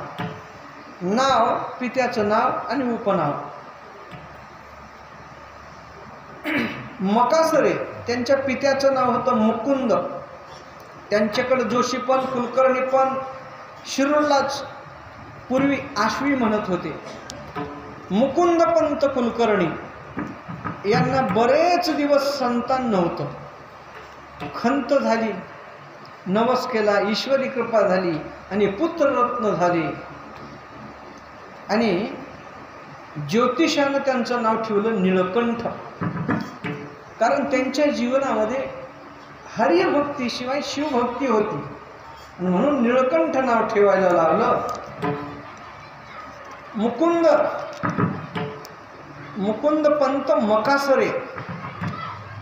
नाव पित्याचं नाव आणि उपनाव. मकासरे त्यांच्या पित्याचं नाव होतं मुकुंद. त्यांच्याकडे जोशीपण कुलकर्णीपण शिरूरलाच पूर्वी आश्वी म्हणत होते. मुकुंदपंत कुलकर्णी यांना बरेच दिवस संतान नव्हतं. खंत झाली, नवस केला, ईश्वरी कृपा झाली आणि पुत्ररत्न झाले. आणि ज्योतिषानं त्यांचं नाव ठेवलं निळकंठ. कारण त्यांच्या जीवनामध्ये हरिभक्तीशिवाय शिवभक्ती होती म्हणून निळकंठ नाव ठेवायला लागलं. मुकुंदपंत मकासरे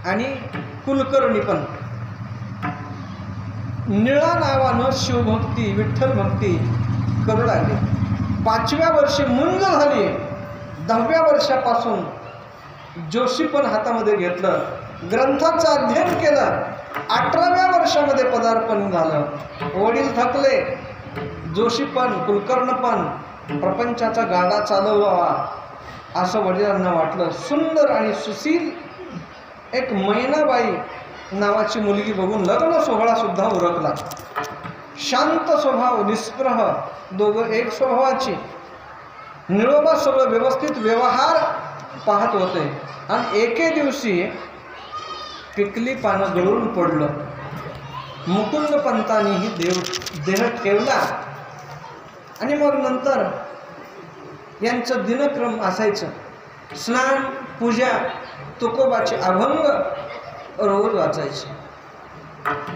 आणि कुलकर्णी पण निळा नावानं शिवभक्ती विठ्ठल भक्ती करू लागले. 5व्या वर्षी मुंज झाली. 10व्या वर्षापासून जोशीपण हातामध्ये घेतलं, ग्रंथाचं अध्ययन केलं. 18व्या वर्षामध्ये पदार्पण झालं. वडील थकले. जोशीपण कुलकर्णपण प्रपंचाचा गाडा चालवावा असं वडिलांना वाटलं. सुंदर आणि सुशील एक मैनाबाई नावाची मुलगी बघून लग्न सोहळा सुद्धा उरकला. शांत स्वभाव, निस्पृह, दोघं एक स्वभावाची. निळोबा सगळं व्यवस्थित व्यवहार पाहत होते. आणि एके दिवशी पिकली पानं गळून पडलं. मुकुंदपंतांनीही देह ठेवला. आणि मग नंतर यांचं दिनक्रम असायचं. स्नान, पूजा, तुकोबाचे अभंग रोज वाचायचे.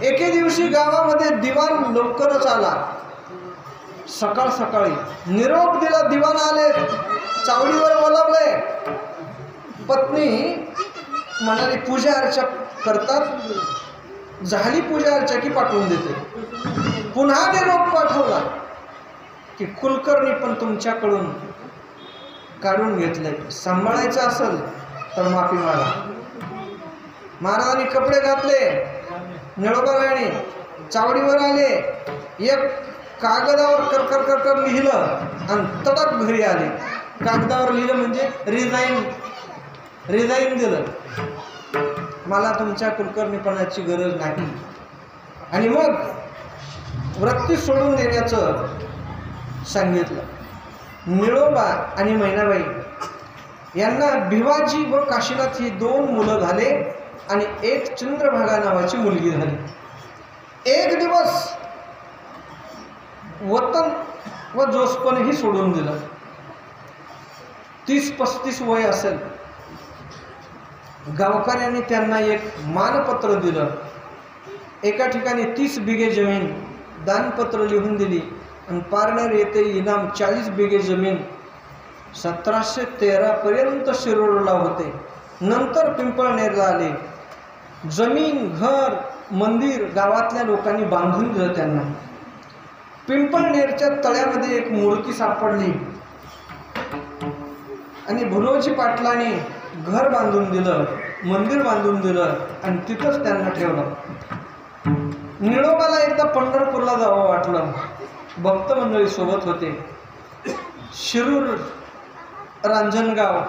एके दिवशी गावामध्ये दिवाण लवकरच आला. सकाळ सकाळी निरोप दिला. दिवाण आले, चावडीवर बोलावले. पत्नी म्हणाली पूजा अर्चा करतात, झाली पूजा अर्चा की पाठवून देते. पुन्हा निरोप पाठवला की कुलकर्णी पण तुमच्याकडून काढून घेतलंय, सांभाळायचं असेल तर माफी मागा. महाराजांनी कपडे घातले, निळोबाराणी चावडीवर आले. एक कागदावर कर कर कर कर लिहिलं आणि तडक घरी आले. कागदावर लिहिलं म्हणजे रिझाईन दिलं, मला तुमच्या कुलकर्णीपणाची गरज नाही. आणि मग वृत्ती सोडून देण्याचं सांगितलं. निळोबा आणि मैनाबाई यांना भिवाजी व काशीनाथ ही 2 मुलं झाले आणि एक चंद्रभागा नावाची मुलगी झाली. एक दिवस वतन व जोसपणही सोडून दिलं. 30-35 वय असेल. गावकऱ्यांनी त्यांना एक मानपत्र दिलं. एका ठिकाणी 30 बिघे जमीन दानपत्र लिहून दिली आणि पारनेर येथे इनाम 40 बिघे जमीन 1713 पर्यंत शिरोडला होते. नंतर पिंपळनेरला आले. जमीन, घर, मंदिर गावातल्या लोकांनी बांधून दिलं त्यांना. पिंपळनेरच्या तळ्यामध्ये एक मूर्ती सापडली आणि भुलोजी पाटलांनी घर बांधून दिलं, मंदिर बांधून दिलं आणि तिथंच त्यांना ठेवलं. निळोबाला एकदा पंढरपूरला जावं वाटलं. भक्त मंडळी सोबत होते. शिरूर, रांजणगाव,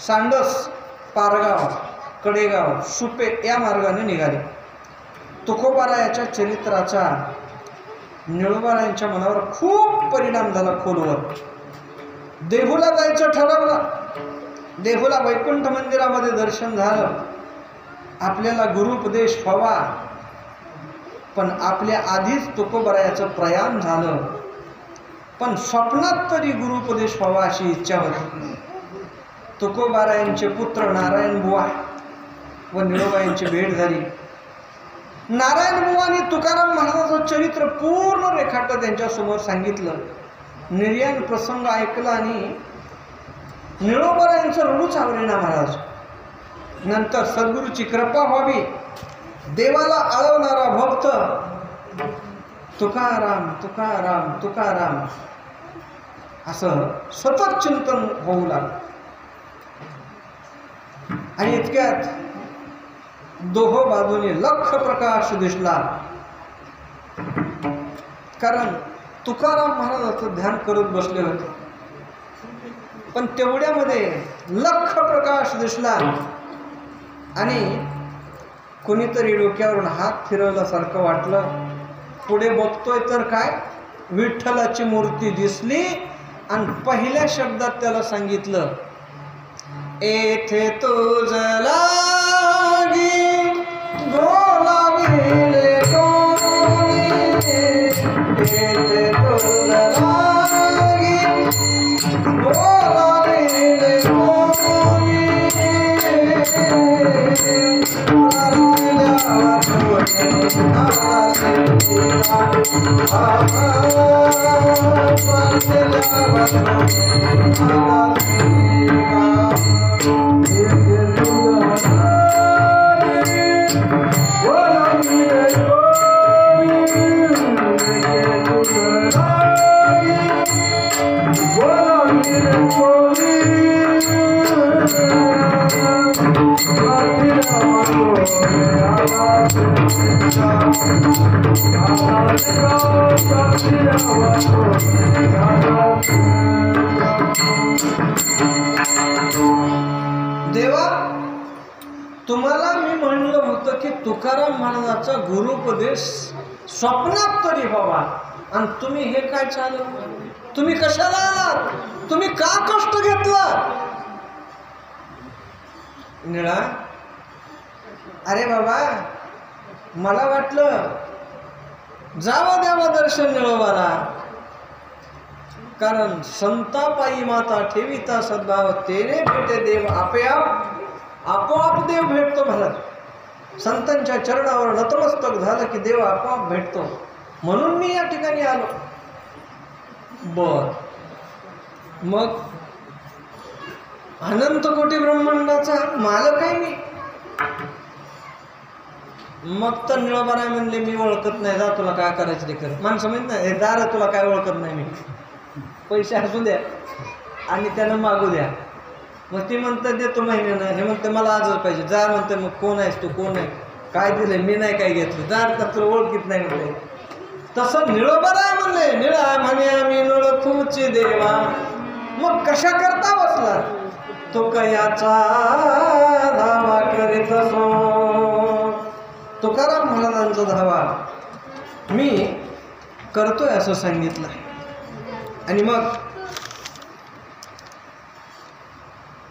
सांडस, पारगाव, कडेगाव, सुपे या मार्गाने निघाले. तुकोबारायाच्या चरित्राचा निळोबारायांच्या मनावर खूप परिणाम झाला खोलवर. देहूला जायचं ठरवलं. देहूला वैकुंठ मंदिरामध्ये दर्शन झालं. आपल्याला गुरुपदेश व्हावा, पण आपल्या आधीच तुकोबारायाचं प्रयाण झालं. पण स्वप्नात तरी गुरुपदेश व्हावा अशी इच्छा होती. तुकोबारायांचे पुत्र नारायण बुवा व निळोबायांची भेट झाली. नारायण बुवांनी तुकाराम महाराजाचं चरित्र पूर्ण रेखाटत त्यांच्यासमोर सांगितलं. निर्याण प्रसंग ऐकला आणि निळोबारायांचं रडूच आवरेना महाराज. नंतर सद्गुरूची कृपा व्हावी, देवाला आळवणारा भक्त तुकाराम तुकाराम तुकाराम असं सतत चिंतन होऊ लागलं. आणि इतक्यात दोहो बाजूने लख प्रकाश दिसला. कारण तुकाराम महाराजांचं ध्यान करत बसले होते. पण तेवढ्यामध्ये लख प्रकाश दिसला आणि कोणीतरी डोक्यावरून हात फिरवल्यासारखं वाटलं. पुढे बघतोय तर काय, विठ्ठलाची मूर्ती दिसली आणि पहिल्या शब्दात त्याला सांगितलं, येथे तुझ लागी बोलाविले कोणी, येथे तुझ लागी बोलाविले कोणी, देवा, तुम्हाला मी म्हणलं होतं की तुकाराम महाराजाचा गुरुपदेश स्वप्नात तरी व्हावा, आणि तुम्ही हे काय चालू, तुम्ही कशाला आलात, तुम्ही का कष्ट घेतलं? निळा, अरे बाबा, मला वाटलं जावं द्यावं दर्शन निळोबाला, कारण संता पायी माता ठेविता सद्भाव, तेरे भेटे देव आपोआप देव भेटतो. भरत संतांच्या चरणावर नतमस्तक झालं की देव आपोआप भेटतो, म्हणून मी या ठिकाणी आलो. बर, मग अनंत कोटी ब्रह्मांडाचा मालक आहे मी. मग तर निळोबाराय म्हणले, मी ओळखत नाही, जा तुला काय करायचं ते कर. माणसं म्हणत नाही, हे दार तुला काय ओळखत नाही मी, पैसे असू द्या आणि त्यानं मागू द्या. मग ती म्हणतं देतो महिन्यानं, हे म्हणते मला आजच पाहिजे. जा म्हणते, मग कोण आहेस तू, कोण आहे, काय दिलंय, मी नाही काय घेतलं. दार तर तुला ओळखीत नाही म्हणते. तसं निळोबाराय म्हणले, निळा म्हणे आम्ही नळखूचे देवा. मग कशा करता बसला तो कयाचा धावा करीत असो. तुकाराम महाराजांचा धावा मी करतोय असं सांगितलं. आणि मग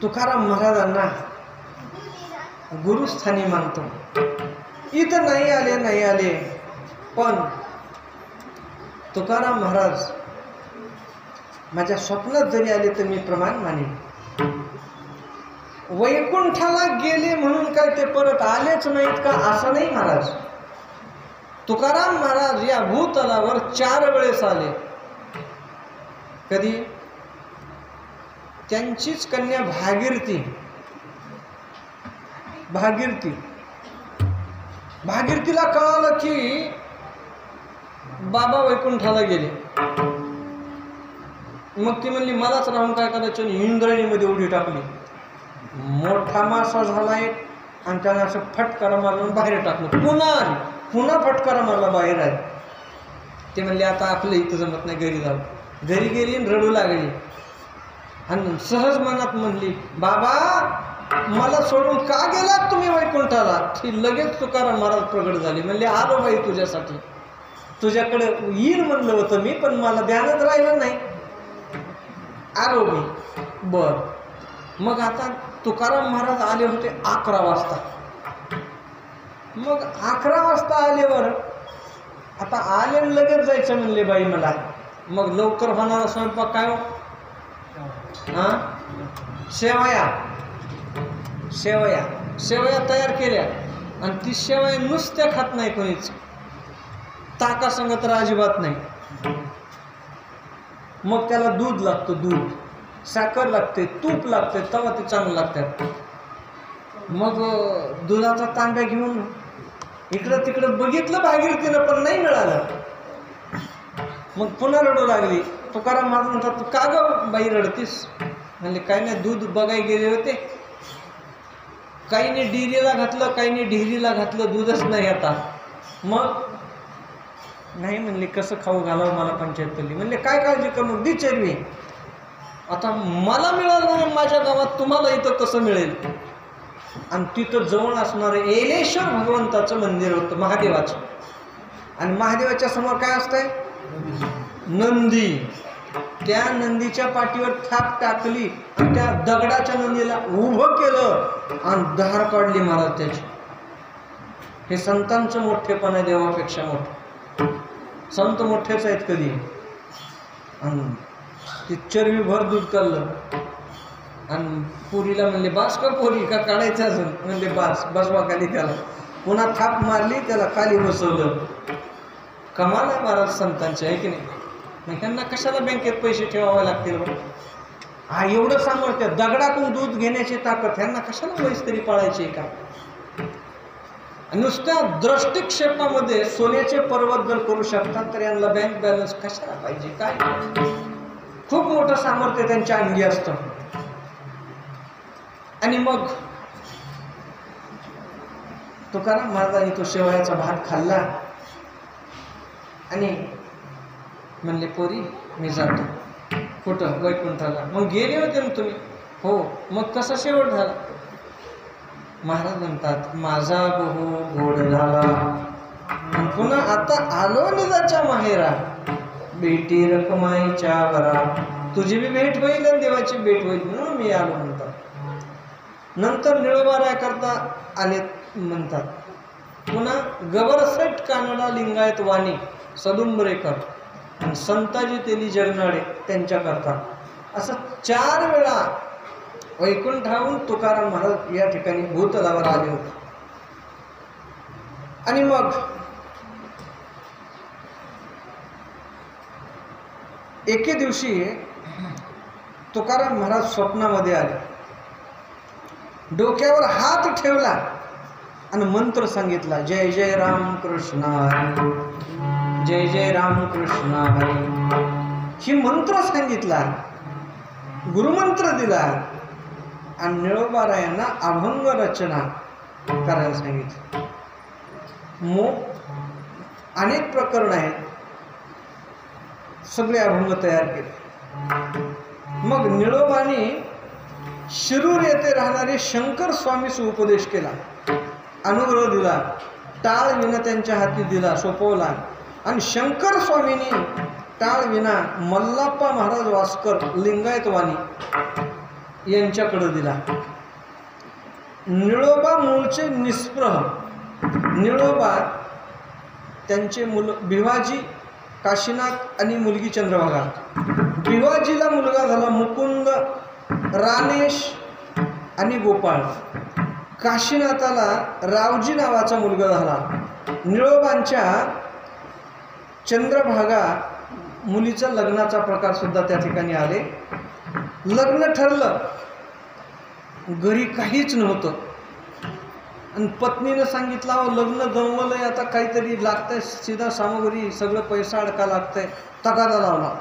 तुकाराम महाराजांना गुरुस्थानी मानतो. इथं नाही आले पण तुकाराम महाराज माझ्या स्वप्नात जरी आले तर मी प्रमाण मानेन. वैकुंठाला गेले म्हणून काय ते परत आलेच नाहीत का असं नाही महाराज. तुकाराम महाराज या भूतलावर 4 वेळेस आले. कधी? त्यांचीच कन्या भागीरथीला कळालं की बाबा वैकुंठाला गेले. मग ती म्हणली मलाच राहून काय करायचं, इंद्रायणीमध्ये उडी टाकली. मोठा मासा झाला एक आणि त्याने असं फटकारा मारलं बाहेर टाकलं. पुन्हा फटकारा मारला बाहेर आहे. ते म्हणले आता आपलं इथं जमत नाही, घरी जाऊ. घरी गेली आणि रडू लागली आणि सहज मनात म्हणली बाबा मला सोडून का गेलात तुम्ही वैकुंठाला. ती लगेच तुकाराम महाराज प्रगट झाली. म्हणले आलो बाई तुझ्यासाठी, तुझ्याकडे येईल म्हणलं होतं मी पण मला ध्यानच राहिलं नाही, आलो मी. बर. मग आता तुकाराम महाराज आले होते 11 वाजता. मग 11 वाजता आल्यावर आता आले लगेच जायचं म्हणले बाई मला. मग लवकर होणारा स्वयंपाक काय हो? शेवया तयार केल्या आणि ती शेवया नुसत्या खात नाही कोणीच, ताकासंग तर अजिबात नाही. मग त्याला दूध लागतं, दूध, साखर लागते, तूप लागते, तेव्हा ते चांगलं लागतात. मग दुधाचा तांब्या घेऊन इकडं तिकडं बघितलं भागीरथीनं पण नाही मिळालं. मग पुन्हा रडू लागली. तुकाराम महाराज म्हणतात तू का ग बाई रडतीस. म्हणले काय नाही, दूध बघाय गेले होते, काहीने डिरीला घातलं, काहीने ढिरीला घातलं, दूधच नाही आता. मग नाही म्हणले कसं खाऊ घालावं मला पंचायत पडली. म्हणले काय काळजी कर मग दी चरवी. आता मला मिळालं माझ्या गावात तुम्हाला इथं कसं मिळेल. आणि तिथं जवळ असणारं येलेश्वर भगवंताचं मंदिर होतं महादेवाचं. आणि महादेवाच्या समोर काय असतंय? नंदी. त्या नंदीच्या पाठीवर थाप टाकली आणि त्या दगडाच्या नंदीला उभं केलं आणि धार काढली महाराज त्याची. हे संतांचं मोठेपण आहे, देवापेक्षा मोठं. संत मोठेच आहेत कधी. आणि ती चरवी भर दूध काढलं आणि पुरीला म्हणले बास का पोरी का काढायचं अजून. म्हणले बास, बसवा खाली त्याला. पुन्हा थाप मारली, त्याला खाली बसवलं. कमाल आहे महाराज संतांचे, आहे की नाही. मग त्यांना कशाला बँकेत पैसे ठेवावे लागतील बरं. हा एवढं सामर्थ्य, दगडातून दूध घेण्याची ताकद, ह्यांना कशाला वैस्तरी पाळायची का. नुसत्या दृष्टिक्षेपामध्ये सोन्याचे पर्वत जर करू शकतात तर यांना बँक बॅलन्स कशाला पाहिजे काय. खूप मोठं सामर्थ्य त्यांच्या अंगी असतं. आणि मग तुकाराम महाराजांनी तो शेवयाचा भात खाल्ला आणि म्हणले पोरी मी जातो. कुठं? वैकुंठाला. मग गेले होते ना तुम्ही? हो. मग कसा शेवट झाला? महाराज म्हणतात माझा बहु गोड झाला. पुन्हा आता आलो निजाच्या माहेरा, बेटी रखमाईच्या वरा. तुझी बी भेट होईल आणि देवाची भेट होईल म्हणून मी आलो म्हणतात. नंतर निळोबाराय करता आले म्हणतात. पुन्हा गबरसेठ कानडा लिंगायत वाणी सदुंबरेकर आणि संताजी तेली जगनाडे त्यांच्याकरता असं 4 वेळा वैकुंठाहून तुकाराम महाराज या ठिकाणी भूतलावर आले होते. आणि मग एके दिवशी तुकाराम महाराज स्वप्नामध्ये आले. डोक्यावर हात ठेवला आणि मंत्र सांगितला, जय जय राम कृष्ण हरी, जय जय राम कृष्ण हरी. ही मंत्र सांगितला, गुरुमंत्र दिला आणि निळोबारायांना अभंग रचना करायला सांगितली. अनेक प्रकरण आहेत सगळे अभंग तयार केले. मग निळोबाने शिरूर येथे राहणारे शंकर स्वामीस उपदेश केला, अनुग्रह दिला, टाळ विना त्यांच्या हाती दिला, सोपवला. आणि शंकर स्वामींनी टाळ विना मल्लाप्पा महाराज वास्कर लिंगायतवाणी यांच्याकडे दिला. निळोबा मूळचे निस्पृह. निळोबा त्यांचे भिवाजी, काशीनाथ आणि मुलगी चंद्रभागा. भिवाजीला मुलगा झाला मुकुंद, रानेश आणि गोपाळ. काशीनाथाला रावजी नावाचा मुलगा झाला. निळोबांच्या चंद्रभागा मुलीचा लग्नाचा प्रकार सुद्धा त्या ठिकाणी आले. लग्न ठरलं, घरी काहीच नव्हतं. आणि पत्नीनं सांगितलं, अहो लग्न जमवलंय, आता काहीतरी लागतंय, सीधा सामग्री सगळं पैसा अडका लागतंय. तगादा लावला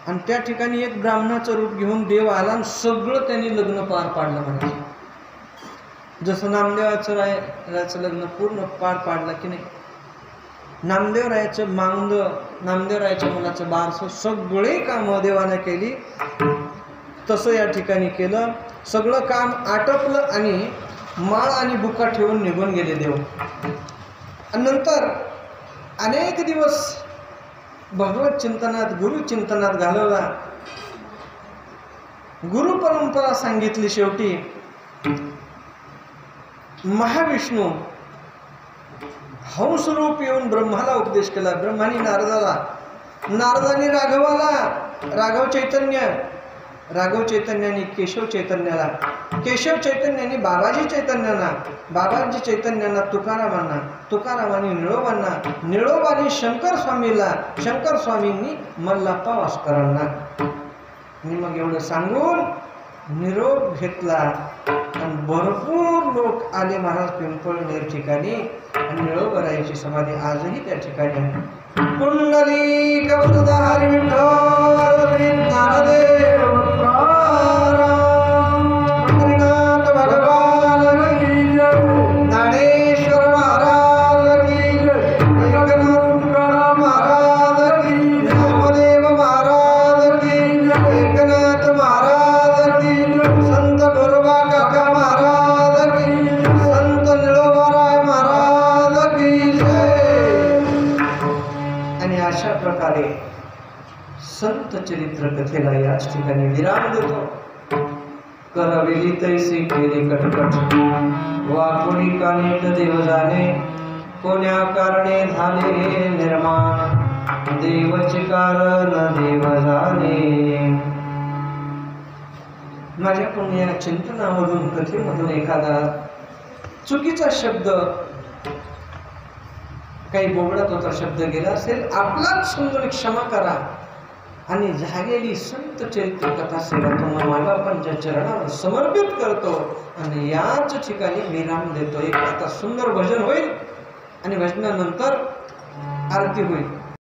आणि त्या ठिकाणी एक ब्राह्मणाचं रूप घेऊन देव आला आणि सगळं त्यांनी लग्न पार पाडलं. म्हणजे जसं नामदेवाचं रायाचं लग्न पूर्ण पार पाडलं की नाही. नामदेवरायाचं मांद, नामदेवरायाच्या मुलाचं बारसं, सगळे कामं देवानं केली. तसं या ठिकाणी केलं. सगळं काम आटपलं आणि माळ आणि बुका ठेवून निघून गेले देव. आणि नंतर अनेक दिवस भगवत चिंतनात, गुरु चिंतनात घालवला. गुरु परंपरा सांगितली. शेवटी महाविष्णू हंसरूप येऊन ब्रह्माला उपदेश केला. ब्रह्मानी नारदाला, नारदानी राघवाला, राघव चैतन्य, राघव चैतन्याने केशव चैतन्याला, केशव चैतन्याने बाबाजी चैतन्यांना, बाबाजी चैतन्यांना तुकारामांना, तुकारामांनी निळोबांना, निळोबांनी शंकर स्वामीला, शंकर स्वामींनी मल्लाप्पा वास्करांना. आणि मग एवढं सांगून निरोप घेतला. आणि भरपूर लोक आले महाराज पिंपळनेर ठिकाणी. आणि निळोबरायाची समाधी आजही त्या ठिकाणी आहे. कुंडली कवरधारी विठ्ठल ज्ञानदेव पंढरीनाथ भगवान की जय, ज्ञानेश्वर महाराज की जय, एकनाथ महाराज की जय, रामदेव महाराज की जय, एकनाथ महाराज की जय, संत गोरोबा काका महाराज की जय, संत निळोबाराय महाराज की जय. आणि अशा प्रकारे संत चरित्र कथेला याच ठिकाणी विराम देतो. करवेली तैसे केले कटकट, वाकुळी कानिट देव जाणे, कोण्या कारणे झाले निर्माण, देवचे कारण देव जाणे. माझ्याकडून या चिंतनामधून, कथेमधून एखादा चुकीचा शब्द, काही बोबडात होता शब्द गेला असेल, आपलाच समजून क्षमा करा. आणि झालेली संत चरित्र कथा सेवा तुम्हाला मायबापांच्या चरणावर समर्पित करतो. आणि याच ठिकाणी विराम देतो. एक आता सुंदर भजन होईल आणि भजनानंतर आरती होईल.